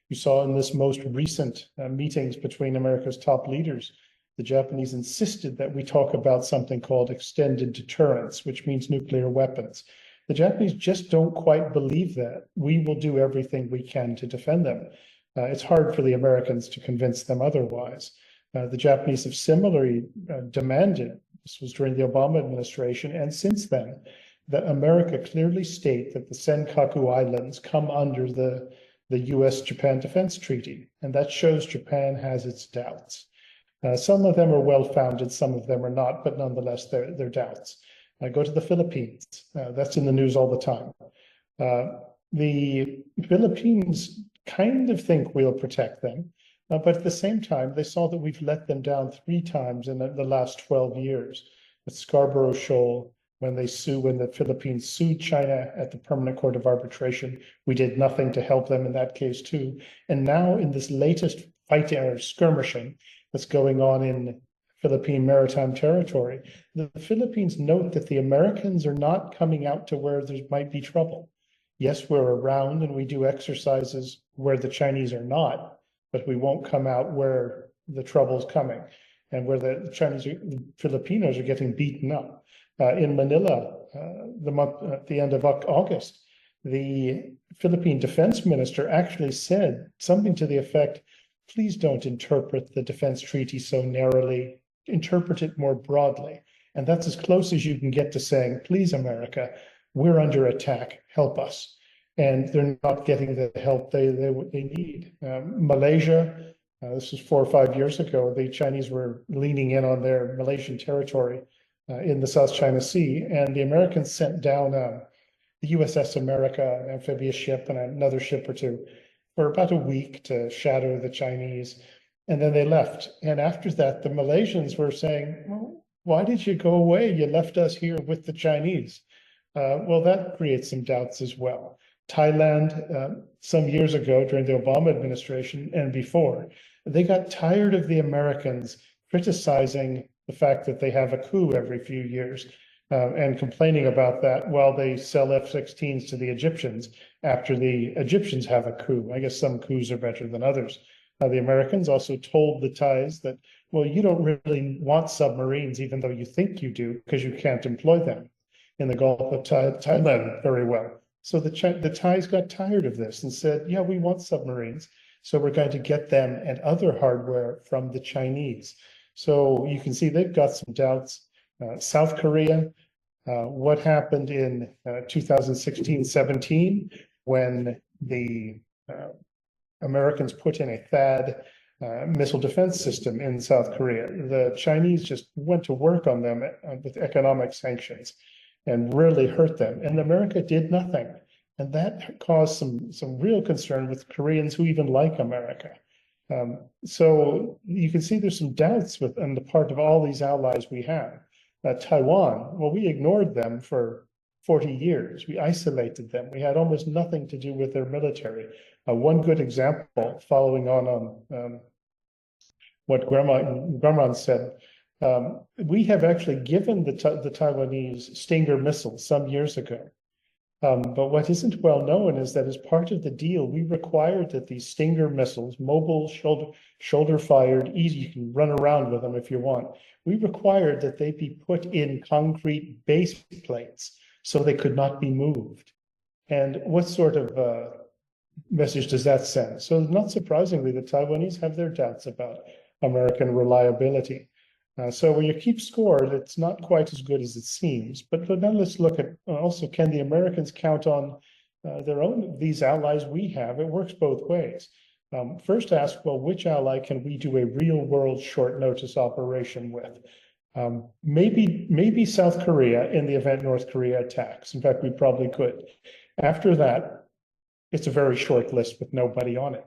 You saw in this most recent meetings between America's top leaders, the Japanese insisted that we talk about something called extended deterrence, which means nuclear weapons. The Japanese just don't quite believe that. We will do everything we can to defend them. It's hard for the Americans to convince them otherwise. The Japanese have similarly demanded, this was during the Obama administration, and since then, that America clearly state that the Senkaku Islands come under the US-Japan Defense Treaty, and that shows Japan has its doubts. Some of them are well-founded, some of them are not, but nonetheless, they're doubts. Go to the Philippines. That's in the news all the time. The Philippines kind of think we'll protect them, but at the same time, they saw that we've let them down 3 times in the last 12 years. At Scarborough Shoal, when the Philippines sued China at the Permanent Court of Arbitration, we did nothing to help them in that case too. And now in this latest fighting or skirmishing that's going on in Philippine maritime territory, the Philippines note that the Americans are not coming out to where there might be trouble. Yes, we're around and we do exercises where the Chinese are not, but we won't come out where the trouble's coming and where the Filipinos are getting beaten up. In Manila, at the end of August, the Philippine defense minister actually said something to the effect, please don't interpret the defense treaty so narrowly, interpret it more broadly. And that's as close as you can get to saying, please, America, we're under attack, help us. And they're not getting the help they need. Malaysia, this was 4 or 5 years ago, the Chinese were leaning in on their Malaysian territory in the South China Sea, and the Americans sent down the USS America, an amphibious ship, and another ship or two for about a week to shadow the Chinese, and then they left. And after that, the Malaysians were saying, well, why did you go away? You left us here with the Chinese. Well, that creates some doubts as well. Thailand, some years ago during the Obama administration and before, they got tired of the Americans criticizing the fact that they have a coup every few years. and complaining about that while they sell F-16s to the Egyptians after the Egyptians have a coup. I guess some coups are better than others. The Americans also told the Thais that, well, you don't really want submarines, even though you think you do, because you can't employ them in the Gulf of Thailand very well. So the Thais got tired of this and said, yeah, we want submarines. So we're going to get them and other hardware from the Chinese. So you can see they've got some doubts. South Korea, what happened in 2016-17 when the Americans put in a THAAD missile defense system in South Korea. The Chinese just went to work on them with economic sanctions and really hurt them. And America did nothing. And that caused some real concern with Koreans who even like America. So you can see there's some doubts on the part of all these allies we have. Taiwan, well, we ignored them for 40 years. We isolated them. We had almost nothing to do with their military. One good example, following on what Grumman said, we have actually given the Taiwanese Stinger missiles some years ago. But what isn't well known is that as part of the deal, we required that these Stinger missiles, mobile, shoulder fired, easy, you can run around with them if you want. We required that they be put in concrete base plates so they could not be moved. And what sort of message does that send? So not surprisingly, the Taiwanese have their doubts about American reliability. So when you keep score, it's not quite as good as it seems. But now let's look at also, can the Americans count on these allies we have? It works both ways. First ask, well, which ally can we do a real world short notice operation with? Maybe South Korea in the event North Korea attacks. In fact, we probably could. After that, it's a very short list with nobody on it.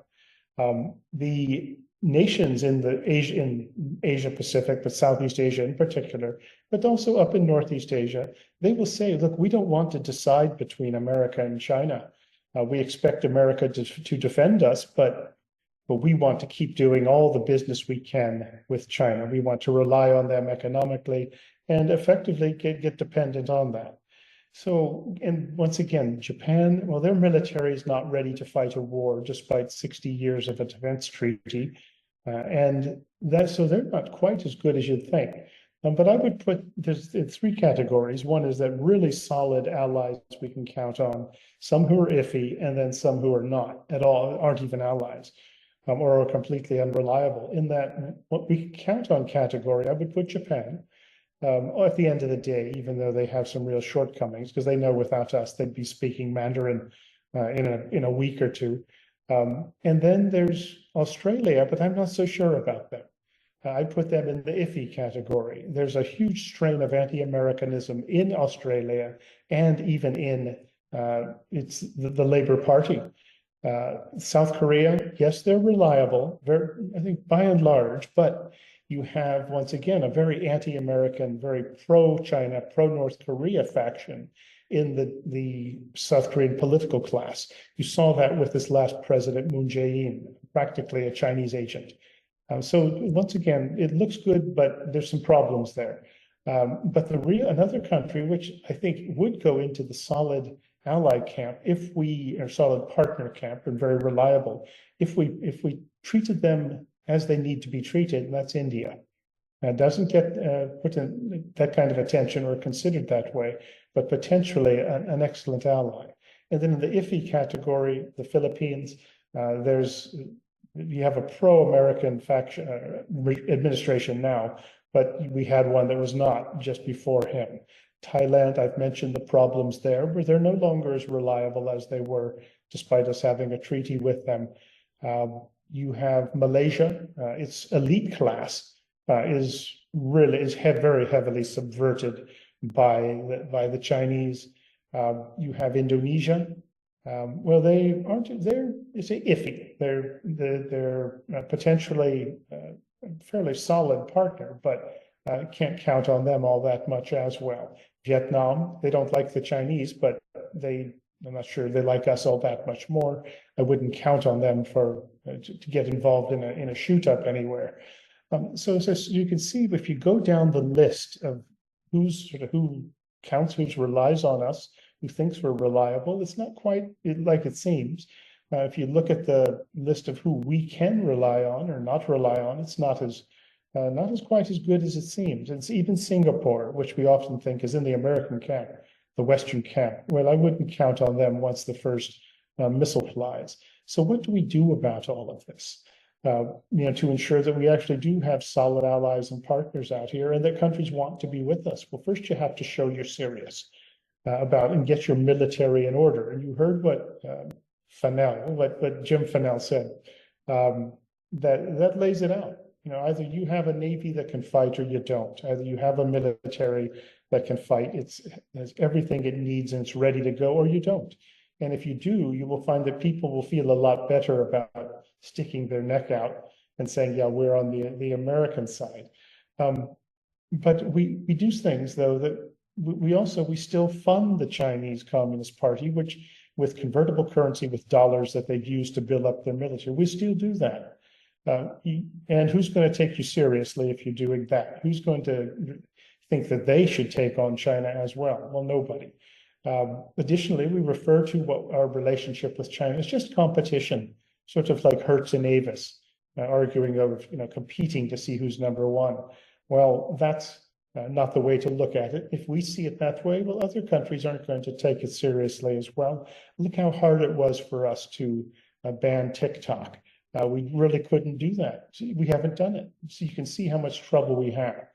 The nations in Asia Pacific, but Southeast Asia in particular, but also up in Northeast Asia, they will say, look, we don't want to decide between America and China. We expect America to defend us, but we want to keep doing all the business we can with China. We want to rely on them economically and effectively get dependent on that. So, and once again, Japan, well, their military is not ready to fight a war despite 60 years of a defense treaty. So they're not quite as good as you'd think. But I would put this in three categories. One is that really solid allies we can count on, some who are iffy, and then some who are not at all, aren't even allies, or are completely unreliable. In that, what we can count on category, I would put Japan. At the end of the day, even though they have some real shortcomings, because they know without us they'd be speaking Mandarin in a week or two. And then there's Australia, but I'm not so sure about them. I put them in the iffy category. There's a huge strain of anti-Americanism in Australia and even in the Labour Party. South Korea, yes, they're reliable, I think by and large, but you have, once again, a very anti-American, very pro-China, pro-North Korea faction in the South Korean political class. You saw that with this last president, Moon Jae-in, practically a Chinese agent. So once again, it looks good, but there's some problems there. But another country, which I think would go into the solid ally camp or solid partner camp and very reliable, if we treated them as they need to be treated, and that's India. It doesn't get put in that kind of attention or considered that way, but potentially an excellent ally. And then in the iffy category, the Philippines, you have a pro-American faction administration now, but we had one that was not just before him. Thailand, I've mentioned the problems there, but they're no longer as reliable as they were, despite us having a treaty with them. You have Malaysia, its elite class is very heavily subverted by the Chinese. You have Indonesia. Well, it's iffy. They're potentially a fairly solid partner, but can't count on them all that much as well. Vietnam, they don't like the Chinese, but I'm not sure they like us all that much more. I wouldn't count on them to get involved in a shoot up anywhere. So you can see if you go down the list of who counts, who relies on us, who thinks we're reliable. It's not quite like it seems. If you look at the list of who we can rely on or not rely on, it's not as quite as good as it seems. It's even Singapore, which we often think is in the American camp, the Western camp. Well, I wouldn't count on them once the first missile flies. So what do we do about all of this? To ensure that we actually do have solid allies and partners out here, and that countries want to be with us. Well, first you have to show you're serious about and get your military in order. And you heard what Jim Fennell said. That lays it out. Either you have a navy that can fight or you don't. Either you have a military that can fight, it has everything it needs and it's ready to go, or you don't. And if you do, you will find that people will feel a lot better about sticking their neck out and saying, yeah, we're on the American side. But we do things, though, that we still fund the Chinese Communist Party, which with convertible currency, with dollars that they've used to build up their military. We still do that. And who's going to take you seriously if you're doing that? Who's going to think that they should take on China as well? Well, nobody. Additionally, we refer to what our relationship with China is just competition, sort of like Hertz and Avis, arguing over, competing to see who's number one. Well, that's not the way to look at it. If we see it that way, well, other countries aren't going to take it seriously as well. Look how hard it was for us to ban TikTok. We really couldn't do that. We haven't done it. So you can see how much trouble we have.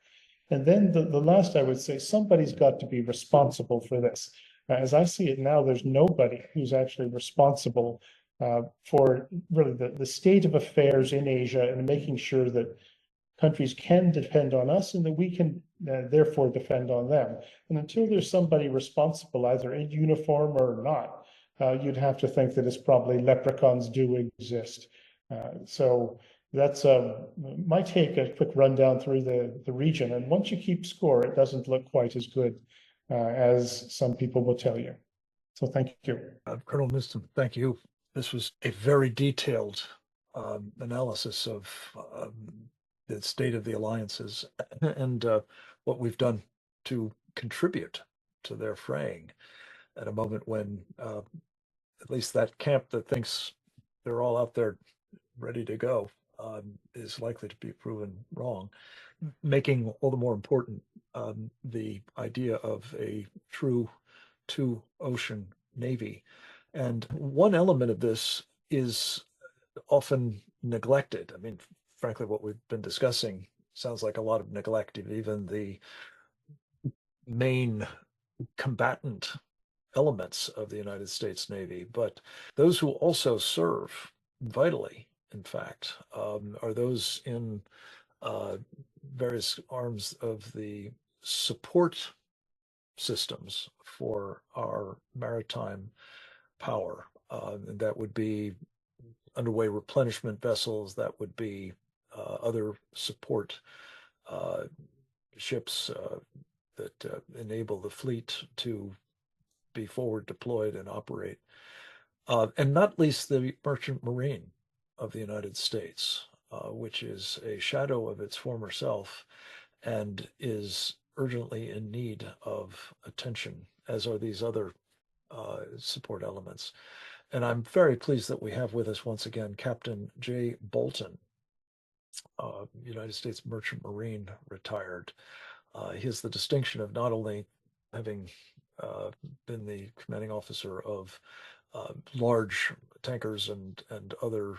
And then the last, I would say, somebody's got to be responsible for this. As I see it now, there's nobody who's actually responsible for really the state of affairs in Asia and making sure that countries can depend on us and that we can therefore depend on them. And until there's somebody responsible, either in uniform or not, you'd have to think that it's probably leprechauns do exist. So that's my take, a quick rundown through the region. And once you keep score, it doesn't look quite as good as some people will tell you. So thank you. Colonel Newsom, thank you. This was a very detailed analysis of the state of the alliances and what we've done to contribute to their fraying at a moment when at least that camp that thinks they're all out there ready to go is likely to be proven wrong, making all the more important the idea of a true two-ocean navy. And one element of this is often neglected. I mean, frankly, what we've been discussing sounds like a lot of neglect of even the main combatant elements of the United States Navy. But those who also serve vitally, in fact, are those in various arms of the support systems for our maritime power. And that would be underway replenishment vessels, that would be other support ships that enable the fleet to be forward deployed and operate. And not least the merchant marine of the United States, which is a shadow of its former self and is urgently in need of attention, as are these other support elements. And I'm very pleased that we have with us once again Captain Jay Bolton, United States Merchant Marine, retired. He has the distinction of not only having been the commanding officer of large tankers and other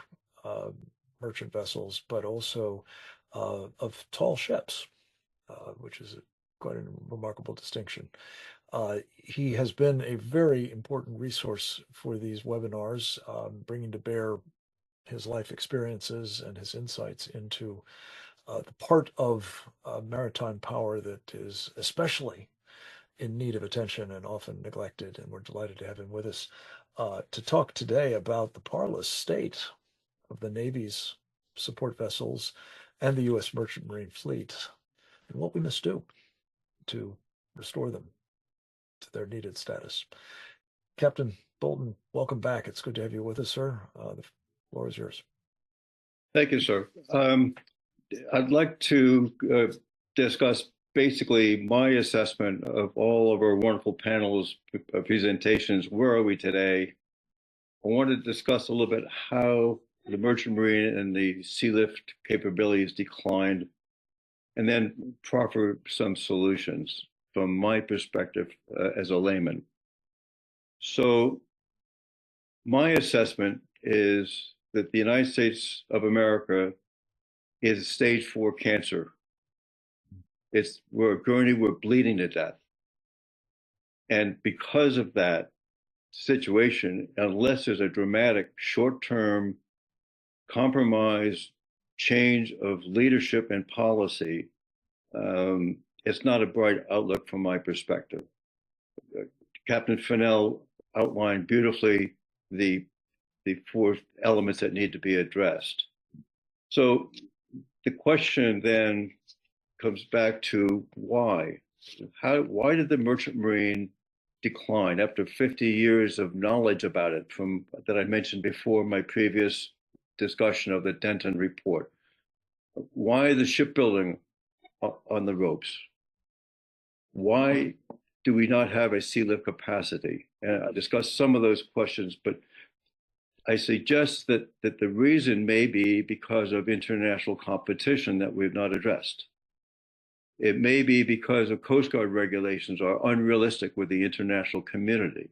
merchant vessels, but also of tall ships, which is quite a remarkable distinction. He has been a very important resource for these webinars, bringing to bear his life experiences and his insights into the part of maritime power that is especially in need of attention and often neglected. And we're delighted to have him with us to talk today about the parlous state of the Navy's support vessels and the U.S. Merchant Marine Fleet and what we must do to restore them to their needed status. Captain Bolton, welcome back. It's good to have you with us, sir. The floor is yours. Thank you, sir. I'd like to discuss basically my assessment of all of our wonderful panels presentations. Where are we today? I want to discuss a little bit how the merchant marine and the sea lift capabilities declined, and then proffer some solutions from my perspective as a layman. So my assessment is that the United States of America is stage 4 cancer. We're bleeding to death. And because of that situation, unless there's a dramatic short-term compromise, change of leadership and policy, it's not a bright outlook from my perspective. Captain Fennell outlined beautifully the 4 elements that need to be addressed. So the question then comes back to why? Why did the merchant marine decline after 50 years of knowledge about it that I mentioned before in my previous discussion of the Denton report? Why the shipbuilding on the ropes? Why do we not have a sea lift capacity? And I discussed some of those questions, but I suggest that the reason may be because of international competition that we've not addressed. It may be because of Coast Guard regulations are unrealistic with the international community.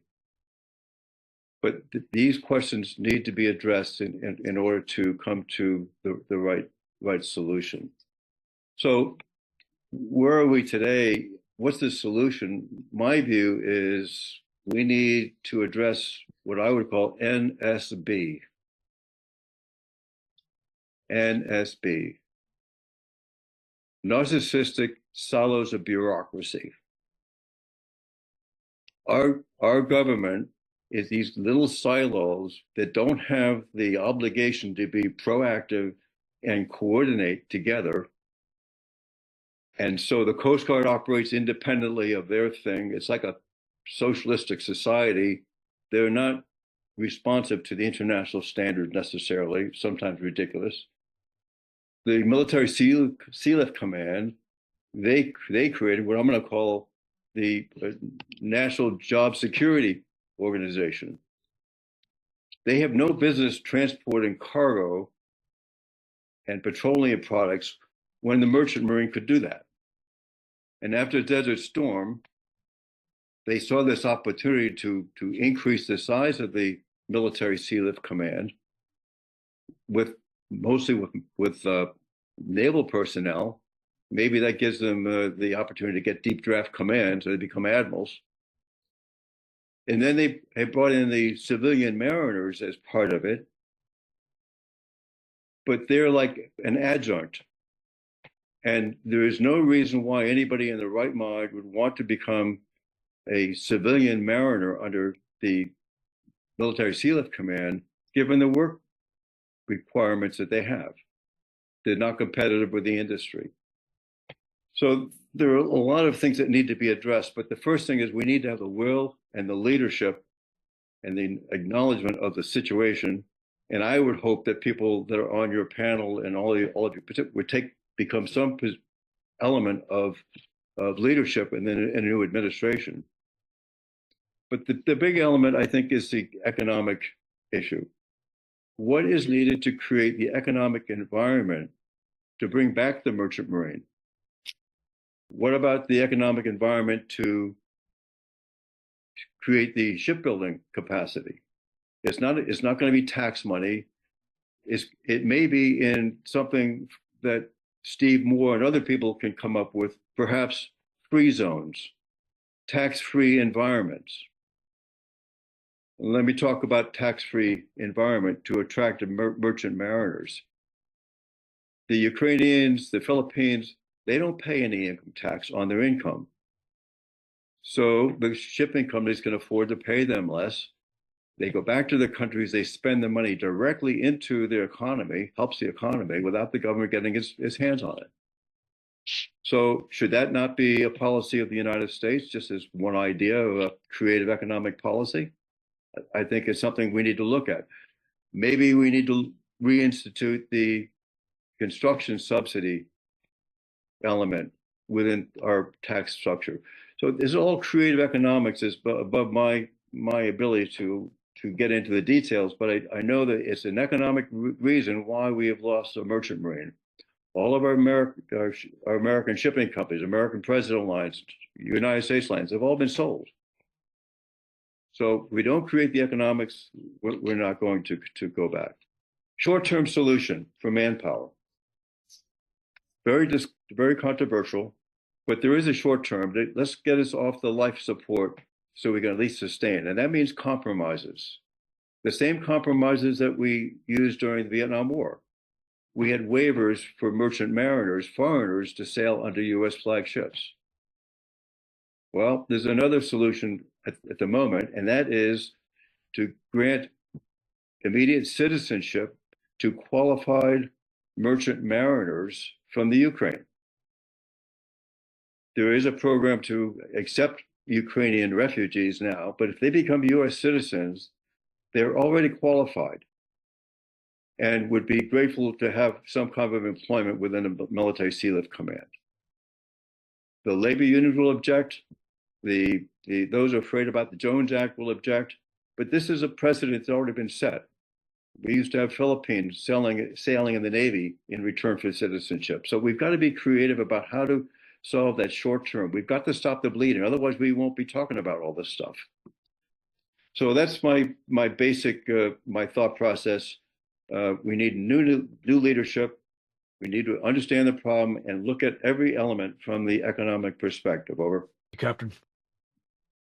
But these questions need to be addressed in order to come to the right solution. So where are we today? What's the solution? My view is we need to address what I would call NSB. NSB. Narcissistic silos of bureaucracy. Our government is these little silos that don't have the obligation to be proactive and coordinate together. And so the Coast Guard operates independently of their thing. It's like a socialistic society. They're not responsive to the international standard necessarily, sometimes ridiculous. The Military Sea Lift Command, they created what I'm going to call the National Job Security Organization. They have no business transporting cargo and petroleum products when the merchant marine could do that. And after Desert Storm, they saw this opportunity to increase the size of the Military Sea Lift Command mostly with naval personnel. Maybe that gives them the opportunity to get deep draft command, so they become admirals. And then they brought in the civilian mariners as part of it, but they're like an adjunct. And there is no reason why anybody in the right mind would want to become a civilian mariner under the Military Sea Lift Command, given the work requirements that they have. They're not competitive with the industry. So there are a lot of things that need to be addressed, but the first thing is we need to have the will and the leadership and the acknowledgement of the situation. And I would hope that people that are on your panel and all of you would become some element of leadership and then a new administration. But the big element, I think, is the economic issue. What is needed to create the economic environment to bring back the merchant marine? What about the economic environment to create the shipbuilding capacity? It's not going to be tax money. It may be in something that Steve Moore and other people can come up with, perhaps free zones, tax-free environments. Let me talk about tax-free environment to attract merchant mariners. The Ukrainians, the Philippines, they don't pay any income tax on their income. So the shipping companies can afford to pay them less. They go back to their countries, they spend the money directly into their economy, helps the economy without the government getting its hands on it. So should that not be a policy of the United States, just as one idea of a creative economic policy? I think it's something we need to look at. Maybe we need to reinstitute the construction subsidy element within our tax structure. So this is all creative economics is above my ability to get into the details, but I know that it's an economic reason why we have lost the merchant marine. All of our American shipping companies, American President lines, United States lines, have all been sold. So if we don't create the economics, we're not going to go back. Short-term solution for manpower. Very controversial, but there is a short-term. Let's get us off the life support so we can at least sustain. And that means compromises. The same compromises that we used during the Vietnam War. We had waivers for merchant mariners, foreigners, to sail under US flag ships. Well, there's another solution at the moment, and that is to grant immediate citizenship to qualified merchant mariners from the Ukraine. There is a program to accept Ukrainian refugees now, but if they become US citizens, they're already qualified and would be grateful to have some kind of employment within a military sea lift command. The labor unions will object. Those afraid about the Jones Act will object, but this is a precedent that's already been set. We used to have Philippines sailing in the Navy in return for citizenship. So we've got to be creative about how to solve that short term. We've got to stop the bleeding. Otherwise, we won't be talking about all this stuff. So that's my basic my thought process. We need new leadership. We need to understand the problem and look at every element from the economic perspective. Over. Captain.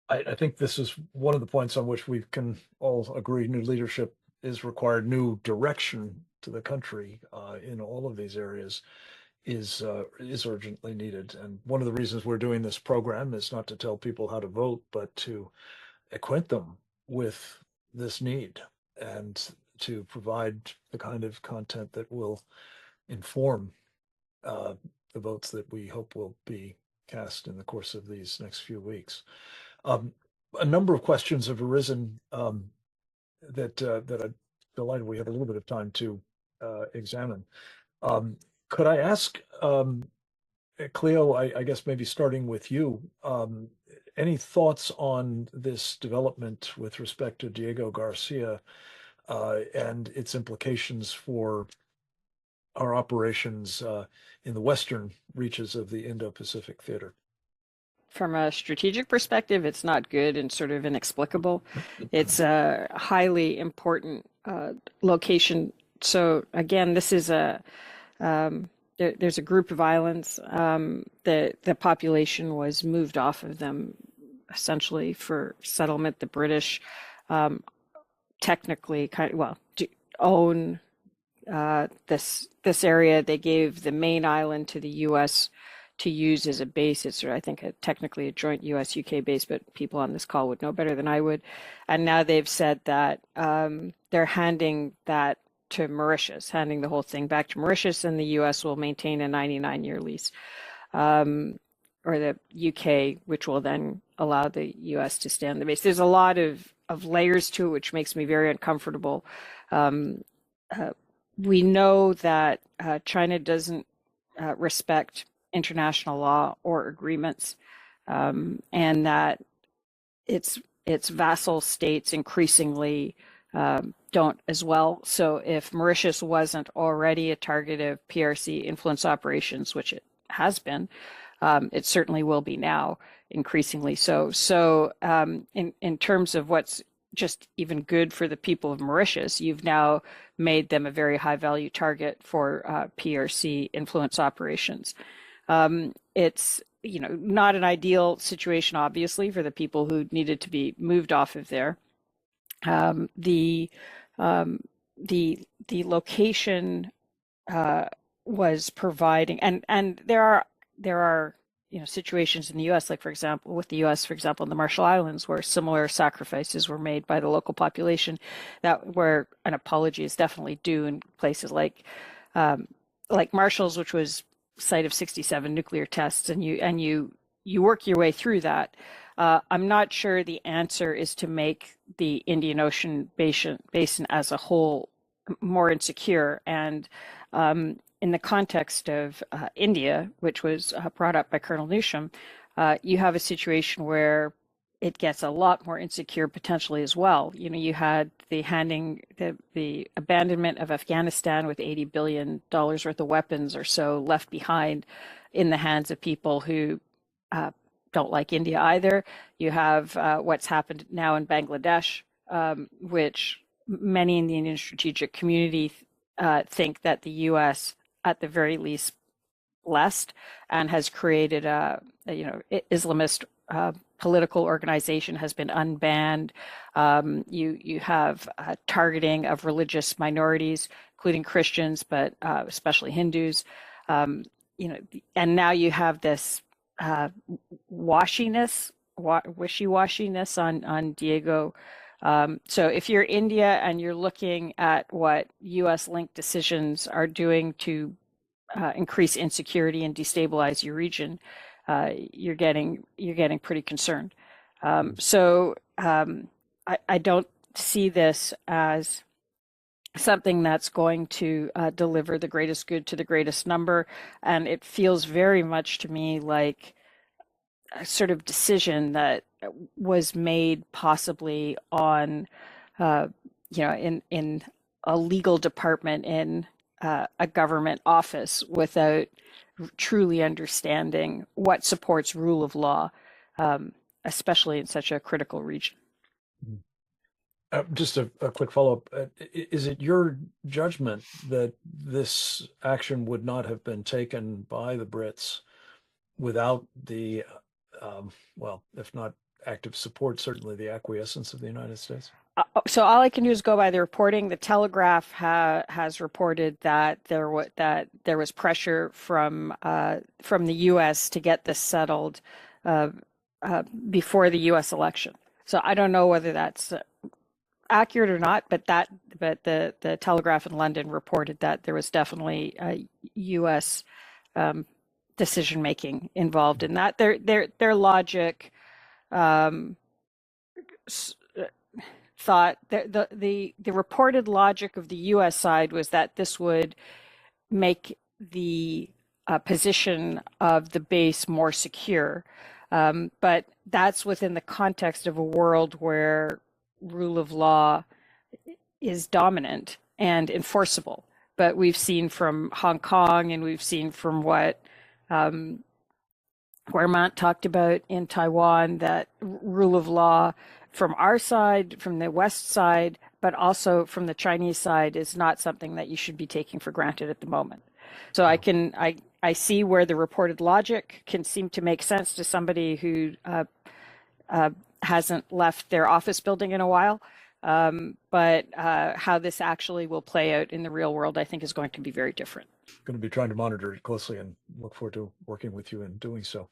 I think this is one of the points on which we can all agree new leadership is required. New direction to the country in all of these areas is urgently needed. And one of the reasons we're doing this program is not to tell people how to vote, but to acquaint them with this need and to provide the kind of content that will inform the votes that we hope will be cast in the course of these next few weeks. A number of questions have arisen that I'm delighted we have a little bit of time to examine. Could I ask, Cleo, I guess maybe starting with you, any thoughts on this development with respect to Diego Garcia and its implications for our operations in the western reaches of the Indo-Pacific theater? From a strategic perspective, it's not good and sort of inexplicable. It's a highly important location. So again, this is there's a group of islands. The population was moved off of them essentially for settlement. The British technically own this area. They gave the main island to the U.S. to use as a base. It's, I think, technically a joint US-UK base, but people on this call would know better than I would. And now they've said that they're handing that to Mauritius, handing the whole thing back to Mauritius, and the US will maintain a 99-year lease, or the UK, which will then allow the US to stay on the base. There's a lot of layers to it, which makes me very uncomfortable. We know that China doesn't respect international law or agreements, and that its vassal states increasingly don't as well. So if Mauritius wasn't already a target of PRC influence operations, which it has been, it certainly will be now increasingly so. So in terms of what's just even good for the people of Mauritius, you've now made them a very high value target for PRC influence operations. It's not an ideal situation, obviously, for the people who needed to be moved off of there. The location was providing, and there are situations in the U.S., like, for example, with the U.S., for example, in the Marshall Islands, where similar sacrifices were made by the local population, where an apology is definitely due in places like Marshall's, which was site of 67 nuclear tests, and you work your way through that. I'm not sure the answer is to make the Indian Ocean basin as a whole more insecure, and in the context of India, which was brought up by Colonel Newsham, you have a situation where it gets a lot more insecure potentially as well. You know, you had the abandonment of Afghanistan with $80 billion worth of weapons or so left behind in the hands of people who don't like India either. You have what's happened now in Bangladesh, which many in the Indian strategic community think that the U.S. at the very least blessed and has created Islamist political organization has been unbanned. You have targeting of religious minorities, including Christians, but especially Hindus. And now you have this wishy-washiness on Diego. So if you're India and you're looking at what U.S.-linked decisions are doing to increase insecurity and destabilize your region, you're getting pretty concerned. I don't see this as something that's going to deliver the greatest good to the greatest number, and it feels very much to me like a sort of decision that was made possibly on, in a legal department in a government office without truly understanding what supports rule of law, especially in such a critical region. Just a quick follow-up. Is it your judgment that this action would not have been taken by the Brits without the, if not active support, certainly the acquiescence of the United States? So all I can do is go by the reporting. The Telegraph has reported that there was pressure from the U.S. to get this settled before the U.S. election. So I don't know whether that's accurate or not, but the Telegraph in London reported that there was definitely a U.S. decision making involved in that. Their logic thought the reported logic of the U.S. side was that this would make the position of the base more secure, but that's within the context of a world where rule of law is dominant and enforceable. But we've seen from Hong Kong, and we've seen from what Guermont talked about in Taiwan, that rule of law from our side, from the West side, but also from the Chinese side, is not something that you should be taking for granted at the moment. So I see where the reported logic can seem to make sense to somebody who hasn't left their office building in a while. But how this actually will play out in the real world, I think, is going to be very different. Going to be trying to monitor it closely and look forward to working with you in doing so.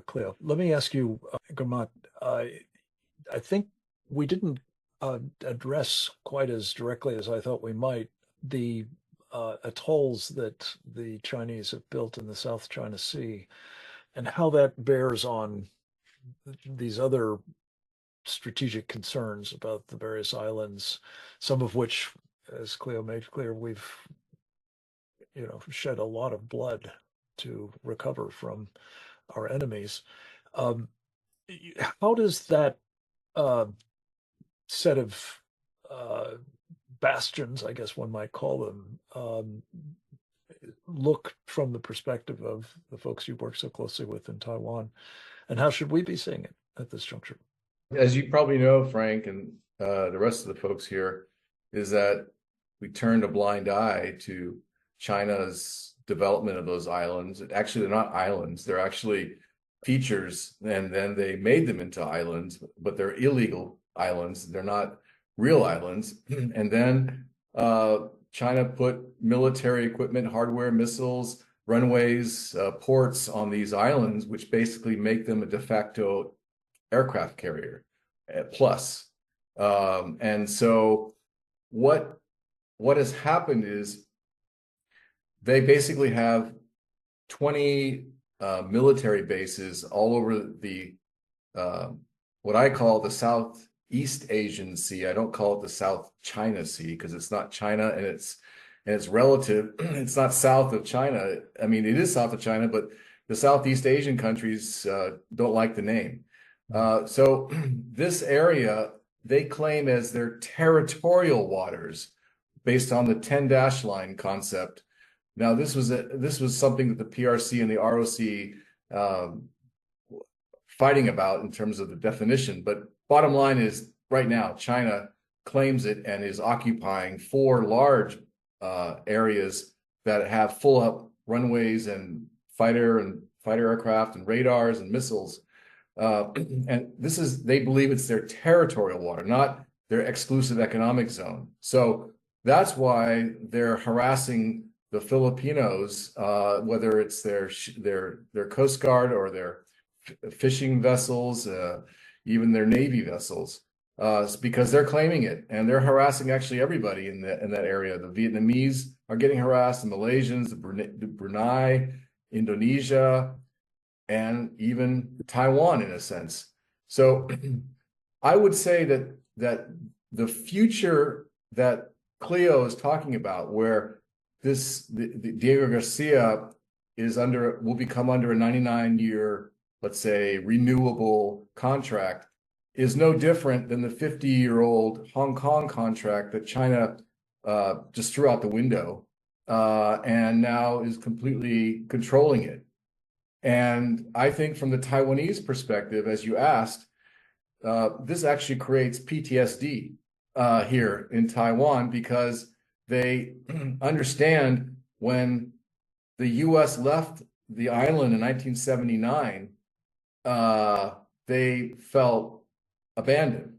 Cleo, let me ask you, Guermont, I think we didn't address quite as directly as I thought we might the atolls that the Chinese have built in the South China Sea and how that bears on these other strategic concerns about the various islands, some of which, as Cleo made clear, we've shed a lot of blood to recover from our enemies. How does that set of bastions, I guess one might call them, look from the perspective of the folks you've worked so closely with in Taiwan? And how should we be seeing it at this juncture? As you probably know, Frank, and the rest of the folks here, is that we turned a blind eye to China's development of those islands. Actually, they're not islands. They're actually features, and then they made them into islands, but they're illegal islands. They're not real islands. And then China put military equipment, hardware, missiles, runways, ports on these islands, which basically make them a de facto aircraft carrier plus. And so what has happened is they basically have 20 military bases all over the what I call the Southeast Asian Sea. I don't call it the South China Sea because it's not China, and and it's relative. It's not south of China. I mean, it is south of China, but the Southeast Asian countries don't like the name. So this area they claim as their territorial waters based on the 10 line concept. Now, this was something that the PRC and the ROC fighting about in terms of the definition. But bottom line is, right now, China claims it and is occupying 4 large areas that have full up runways and fighter aircraft and radars and missiles. And they believe it's their territorial water, not their exclusive economic zone. So that's why they're harassing the Filipinos, whether it's their Coast Guard or their fishing vessels, even their Navy vessels, because they're claiming it, and they're harassing actually everybody in that area. The Vietnamese are getting harassed, the Malaysians, the Brunei, Indonesia, and even Taiwan in a sense. So I would say that the future that Cleo is talking about, where the Diego Garcia will become under a 99-year, let's say, renewable contract, is no different than the 50-year-old Hong Kong contract that China just threw out the window and now is completely controlling it. And I think from the Taiwanese perspective, as you asked, this actually creates PTSD here in Taiwan, because they understand when the US left the island in 1979, they felt abandoned.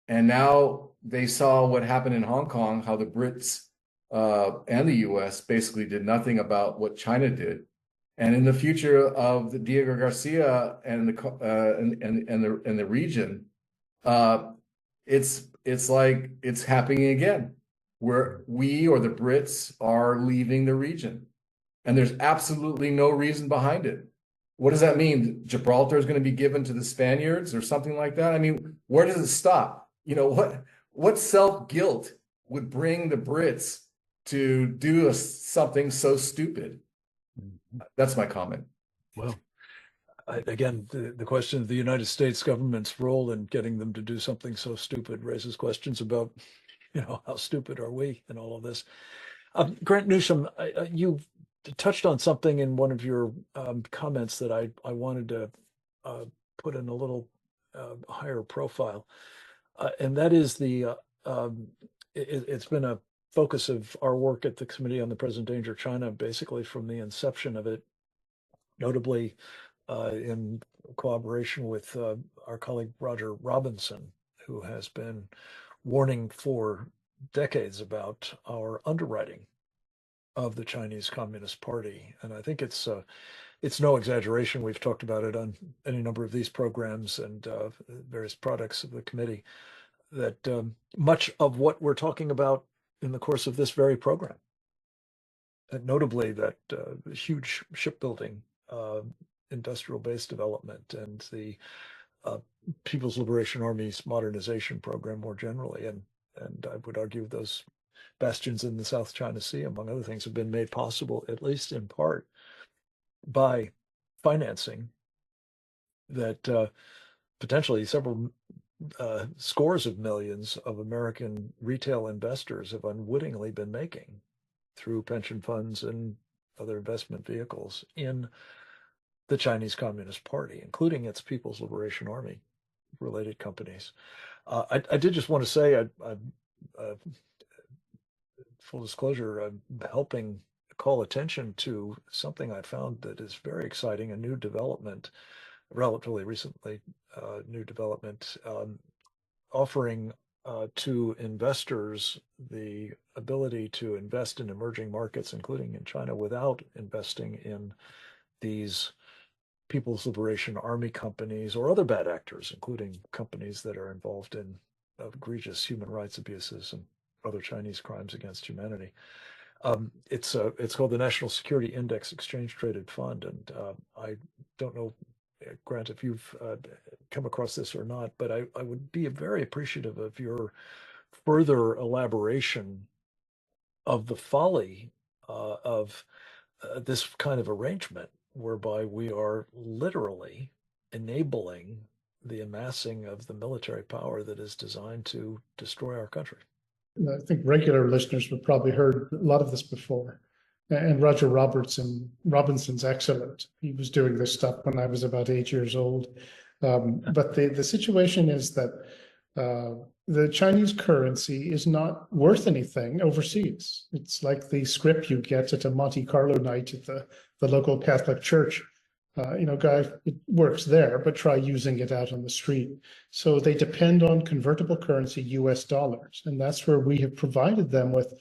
And now they saw what happened in Hong Kong, how the Brits and the US basically did nothing about what China did. And in the future of the Diego Garcia and the region, it's like it's happening again, where we or the Brits are leaving the region, and there's absolutely no reason behind it. What does that mean? Gibraltar is going to be given to the Spaniards or something like that? I mean, where does it stop? You know, what self-guilt would bring the Brits to do something so stupid? That's my comment. Well, again, the question of the United States government's role in getting them to do something so stupid raises questions about, how stupid are we in all of this? Grant Newsham, you touched on something in one of your comments that I wanted to put in a little higher profile, and that is it's been a focus of our work at the Committee on the Present Danger China, basically from the inception of it, notably in cooperation with our colleague Roger Robinson, who has been warning for decades about our underwriting of the Chinese Communist Party. And I think it's no exaggeration. We've talked about it on any number of these programs and various products of the committee, that much of what we're talking about in the course of this very program, and notably that huge shipbuilding, industrial base development, and the People's Liberation Army's modernization program more generally, and I would argue those bastions in the South China Sea, among other things, have been made possible, at least in part, by financing that potentially several scores of millions of American retail investors have unwittingly been making through pension funds and other investment vehicles in the Chinese Communist Party, including its People's Liberation Army related companies. I did just want to say, full disclosure, I'm helping call attention to something I found that is very exciting, a new development, relatively recently, new development, offering to investors the ability to invest in emerging markets, including in China, without investing in these People's Liberation Army companies or other bad actors, including companies that are involved in egregious human rights abuses and other Chinese crimes against humanity. It's called the National Security Index Exchange Traded Fund, and I don't know, Grant, if you've come across this or not, but I would be very appreciative of your further elaboration of the folly of this kind of arrangement, whereby we are literally enabling the amassing of the military power that is designed to destroy our country. I think regular listeners have probably heard a lot of this before. And Roger Robinson's excellent. He was doing this stuff when I was about 8 years old. But the situation is that the Chinese currency is not worth anything overseas. It's like the script you get at a Monte Carlo night at the local Catholic church. Guy, it works there, but try using it out on the street. So they depend on convertible currency, US dollars. And that's where we have provided them with,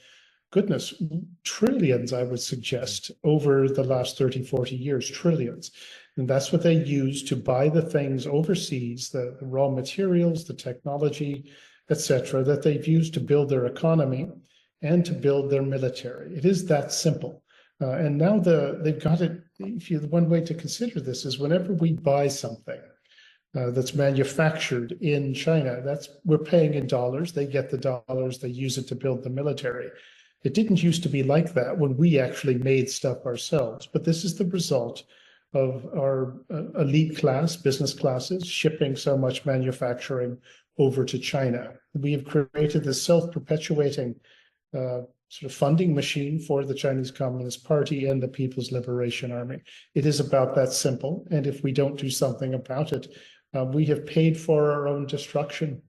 goodness, trillions, I would suggest, over the last 30, 40 years, trillions. And that's what they use to buy the things overseas, the raw materials, the technology, etc., that they've used to build their economy and to build their military. It is that simple. And now they've got it. One way to consider this is whenever we buy something that's manufactured in China, we're paying in dollars. They get the dollars. They use it to build the military. It didn't used to be like that when we actually made stuff ourselves. But this is the result of our elite class, business classes, shipping so much manufacturing over to China. We have created this self-perpetuating sort of funding machine for the Chinese Communist Party and the People's Liberation Army. It is about that simple. And if we don't do something about it, we have paid for our own destruction.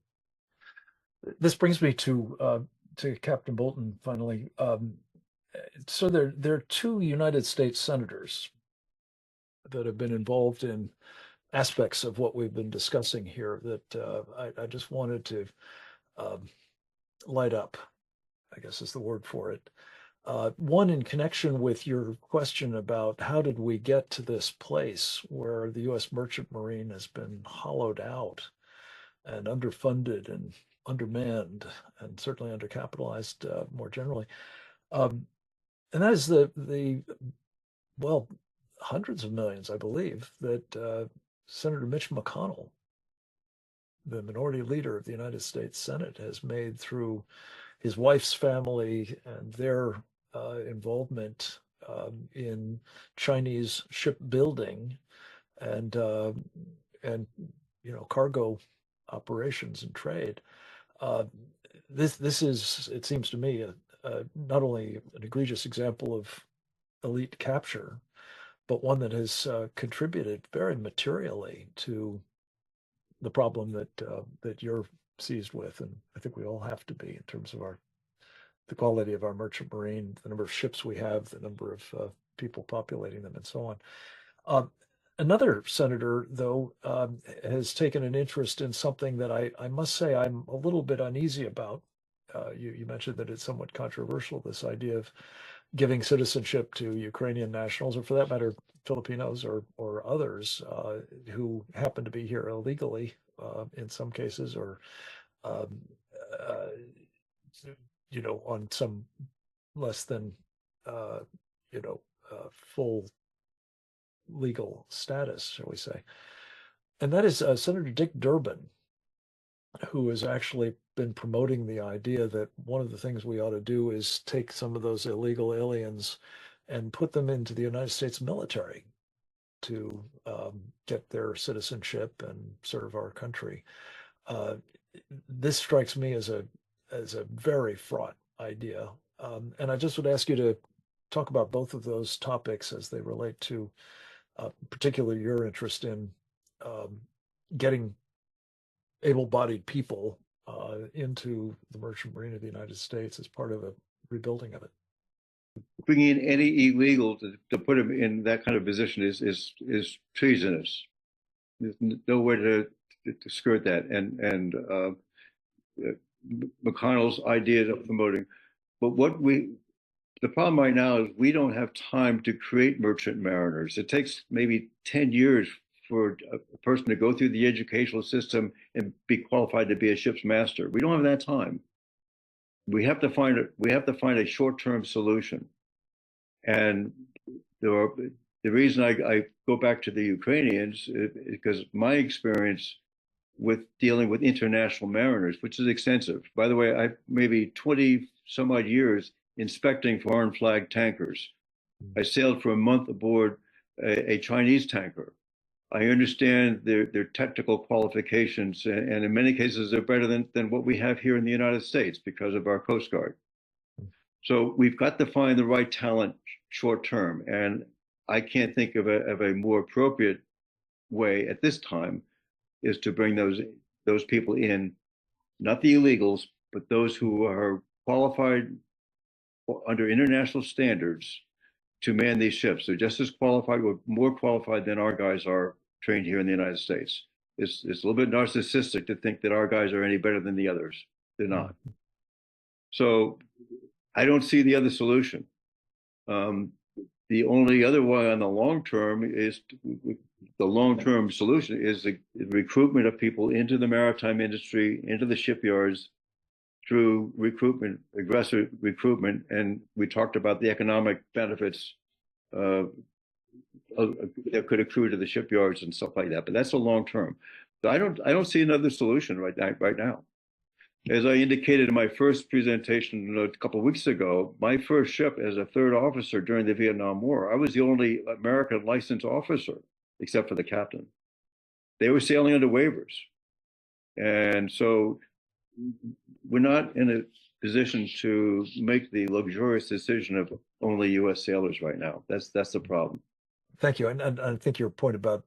This brings me to Captain Bolton finally. So there are two United States senators that have been involved in aspects of what we've been discussing here that I just wanted to light up, I guess is the word for it. One, in connection with your question about how did we get to this place where the U.S. Merchant Marine has been hollowed out and underfunded and undermanned and certainly undercapitalized more generally. And that is well, hundreds of millions, I believe, that Senator Mitch McConnell, the minority leader of the United States Senate, has made through his wife's family and their involvement in Chinese shipbuilding and cargo operations and trade. This is, it seems to me, not only an egregious example of elite capture, but one that has contributed very materially to the problem that you're seized with, and I think we all have to be in terms of the quality of our merchant marine, the number of ships we have, the number of people populating them, and so on. Another senator, though, has taken an interest in something that I must say I'm a little bit uneasy about. You mentioned that it's somewhat controversial, this idea of giving citizenship to Ukrainian nationals, or for that matter, Filipinos or others who happen to be here illegally in some cases, or on some less than full legal status, shall we say. And that is Senator Dick Durbin, who has actually been promoting the idea that one of the things we ought to do is take some of those illegal aliens and put them into the United States military to get their citizenship and serve our country. This strikes me as a very fraught idea. And I just would ask you to talk about both of those topics as they relate to particularly your interest in getting able-bodied people into the Merchant Marine of the United States as part of a rebuilding of it. Bringing in any illegal to put him in that kind of position is treasonous. There's no way to skirt that. And McConnell's idea of promoting, but the problem right now is we don't have time to create merchant mariners. It takes maybe 10 years for a person to go through the educational system and be qualified to be a ship's master. We don't have that time. We have to find a short-term solution. And the reason I go back to the Ukrainians is because my experience with dealing with international mariners, which is extensive. By the way, I maybe 20 some odd years inspecting foreign flag tankers. I sailed for a month aboard a Chinese tanker. I understand their technical qualifications, and in many cases, they're better than what we have here in the United States because of our Coast Guard. So we've got to find the right talent short term, and I can't think of a more appropriate way at this time is to bring those people in, not the illegals, but those who are qualified under international standards to man these ships. They're just as qualified, or more qualified than our guys are trained here in the United States. It's a little bit narcissistic to think that our guys are any better than the others. They're not. So I don't see the other solution. The only other way on the long term is the long-term solution is the recruitment of people into the maritime industry, into the shipyards through recruitment, aggressive recruitment. And we talked about the economic benefits that could accrue to the shipyards and stuff like that. But that's a long term. So I don't see another solution right now. As I indicated in my first presentation a couple of weeks ago, my first ship as a third officer during the Vietnam War, I was the only American licensed officer, except for the captain. They were sailing under waivers. And so we're not in a position to make the luxurious decision of only U.S. sailors right now. That's the problem. Thank you. And I think your point about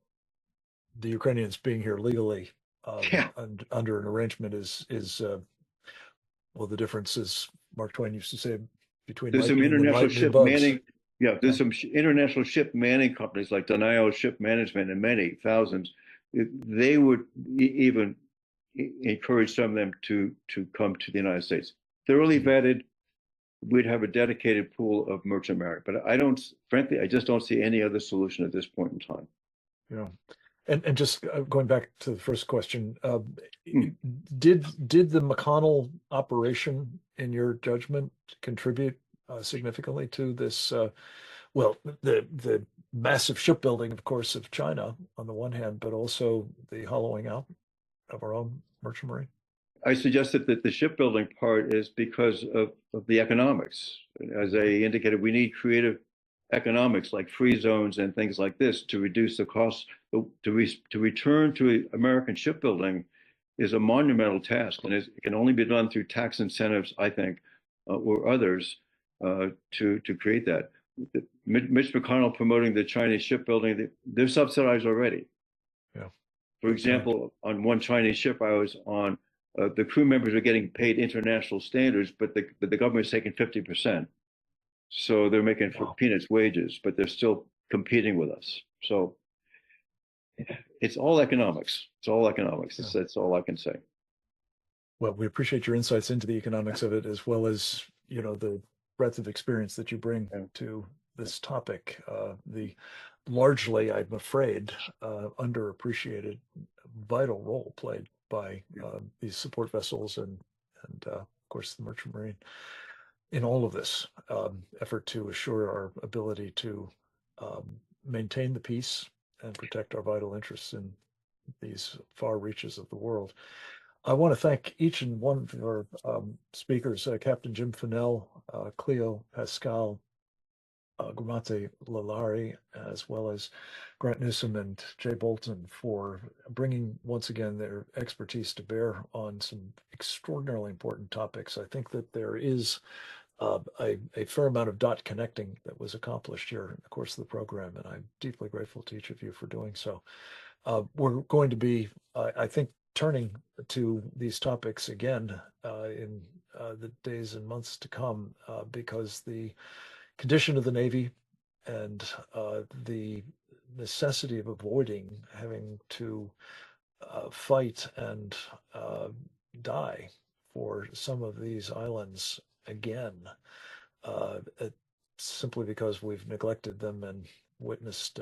the Ukrainians being here legally and under an arrangement is well, the difference is, Mark Twain used to say, between there's some international ship manning. Yeah, there's some international ship manning companies like Denial Ship Management and many thousands. They would even encourage some of them to come to the United States. Thoroughly vetted, we'd have a dedicated pool of merchant marine. But frankly, I just don't see any other solution at this point in time. Yeah. And just going back to the first question, did the McConnell operation, in your judgment, contribute significantly to this? Well, the massive shipbuilding, of course, of China on the one hand, but also the hollowing out of our own merchant marine. I suggested that the shipbuilding part is because of the economics. As I indicated, we need creative economics like free zones and things like this to reduce the costs. To return to American shipbuilding is a monumental task, and it can only be done through tax incentives, I think, or others to create that. Mitch McConnell promoting the Chinese shipbuilding, they're subsidized already. Yeah. For example, on one Chinese ship I was on, the crew members are getting paid international standards, but the government is taking 50%. So they're making for peanuts wages, but they're still competing with us. So it's all economics. It's all economics. Yeah. That's all I can say. Well, we appreciate your insights into the economics of it, as well as, the breadth of experience that you bring to this topic. The largely, I'm afraid, underappreciated, vital role played by these support vessels and of course, the merchant marine in all of this effort to assure our ability to maintain the peace and protect our vital interests in these far reaches of the world. I want to thank each and one of our speakers, Captain Jim Fennell, Cleo Pascal, Gumate Lalari, as well as Grant Newsom and Jay Bolton, for bringing once again their expertise to bear on some extraordinarily important topics. I think that there is a fair amount of dot connecting that was accomplished here in the course of the program, and I'm deeply grateful to each of you for doing so. We're going to be, I think, turning to these topics again in the days and months to come, because the condition of the Navy and the necessity of avoiding having to fight and die for some of these islands again, simply because we've neglected them and witnessed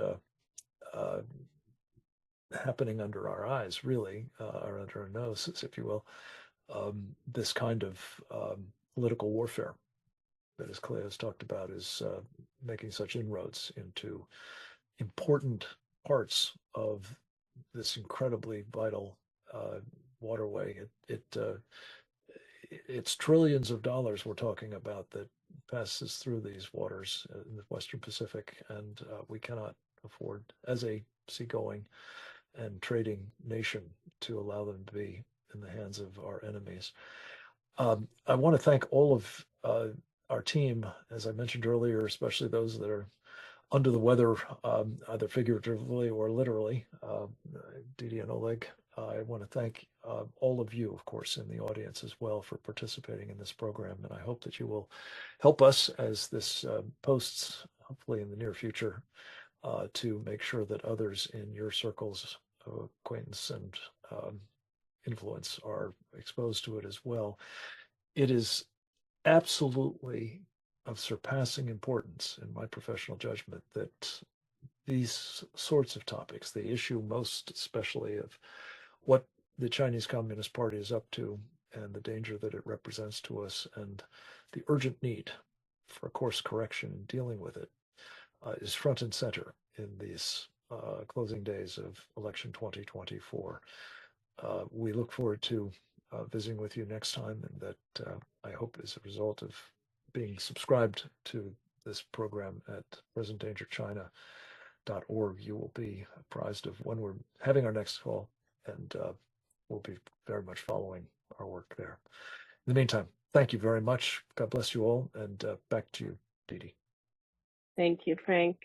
happening under our eyes, really, or under our noses, if you will, this kind of political warfare that, as Cleo has talked about, is making such inroads into important parts of this incredibly vital waterway. It's trillions of dollars we're talking about that passes through these waters in the Western Pacific, and we cannot afford, as a seagoing and trading nation, to allow them to be in the hands of our enemies. I want to thank all of our team, as I mentioned earlier, especially those that are under the weather, either figuratively or literally. Didi and Oleg, I want to thank all of you, of course, in the audience as well for participating in this program. And I hope that you will help us as this posts, hopefully in the near future, to make sure that others in your circles of acquaintance and influence are exposed to it as well. It is absolutely of surpassing importance, in my professional judgment, that these sorts of topics, the issue most especially of what the Chinese Communist Party is up to and the danger that it represents to us and the urgent need for a course correction in dealing with it, is front and center in these closing days of election 2024. We look forward to visiting with you next time, and that I hope is a result of being subscribed to this program at presentdangerchina.org. You will be apprised of when we're having our next call, and we'll be very much following our work there. In the meantime, thank you very much. God bless you all, and back to you, Didi. Thank you, Frank.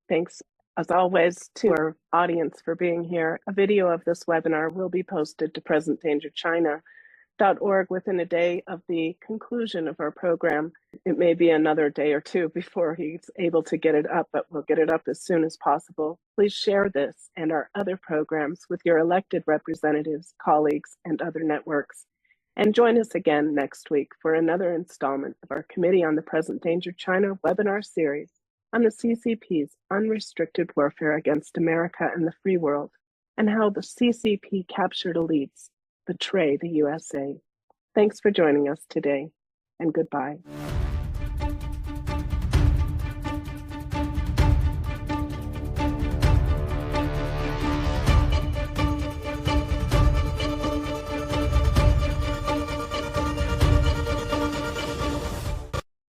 Thanks, as always, to our audience for being here. A video of this webinar will be posted to presentdangerchina.org within a day of the conclusion of our program. It may be another day or two before he's able to get it up, but we'll get it up as soon as possible. Please share this and our other programs with your elected representatives, colleagues, and other networks. And join us again next week for another installment of our Committee on the Present Danger China webinar series on the CCP's unrestricted warfare against America and the free world, and how the CCP captured elites betray the USA. Thanks for joining us today, and goodbye.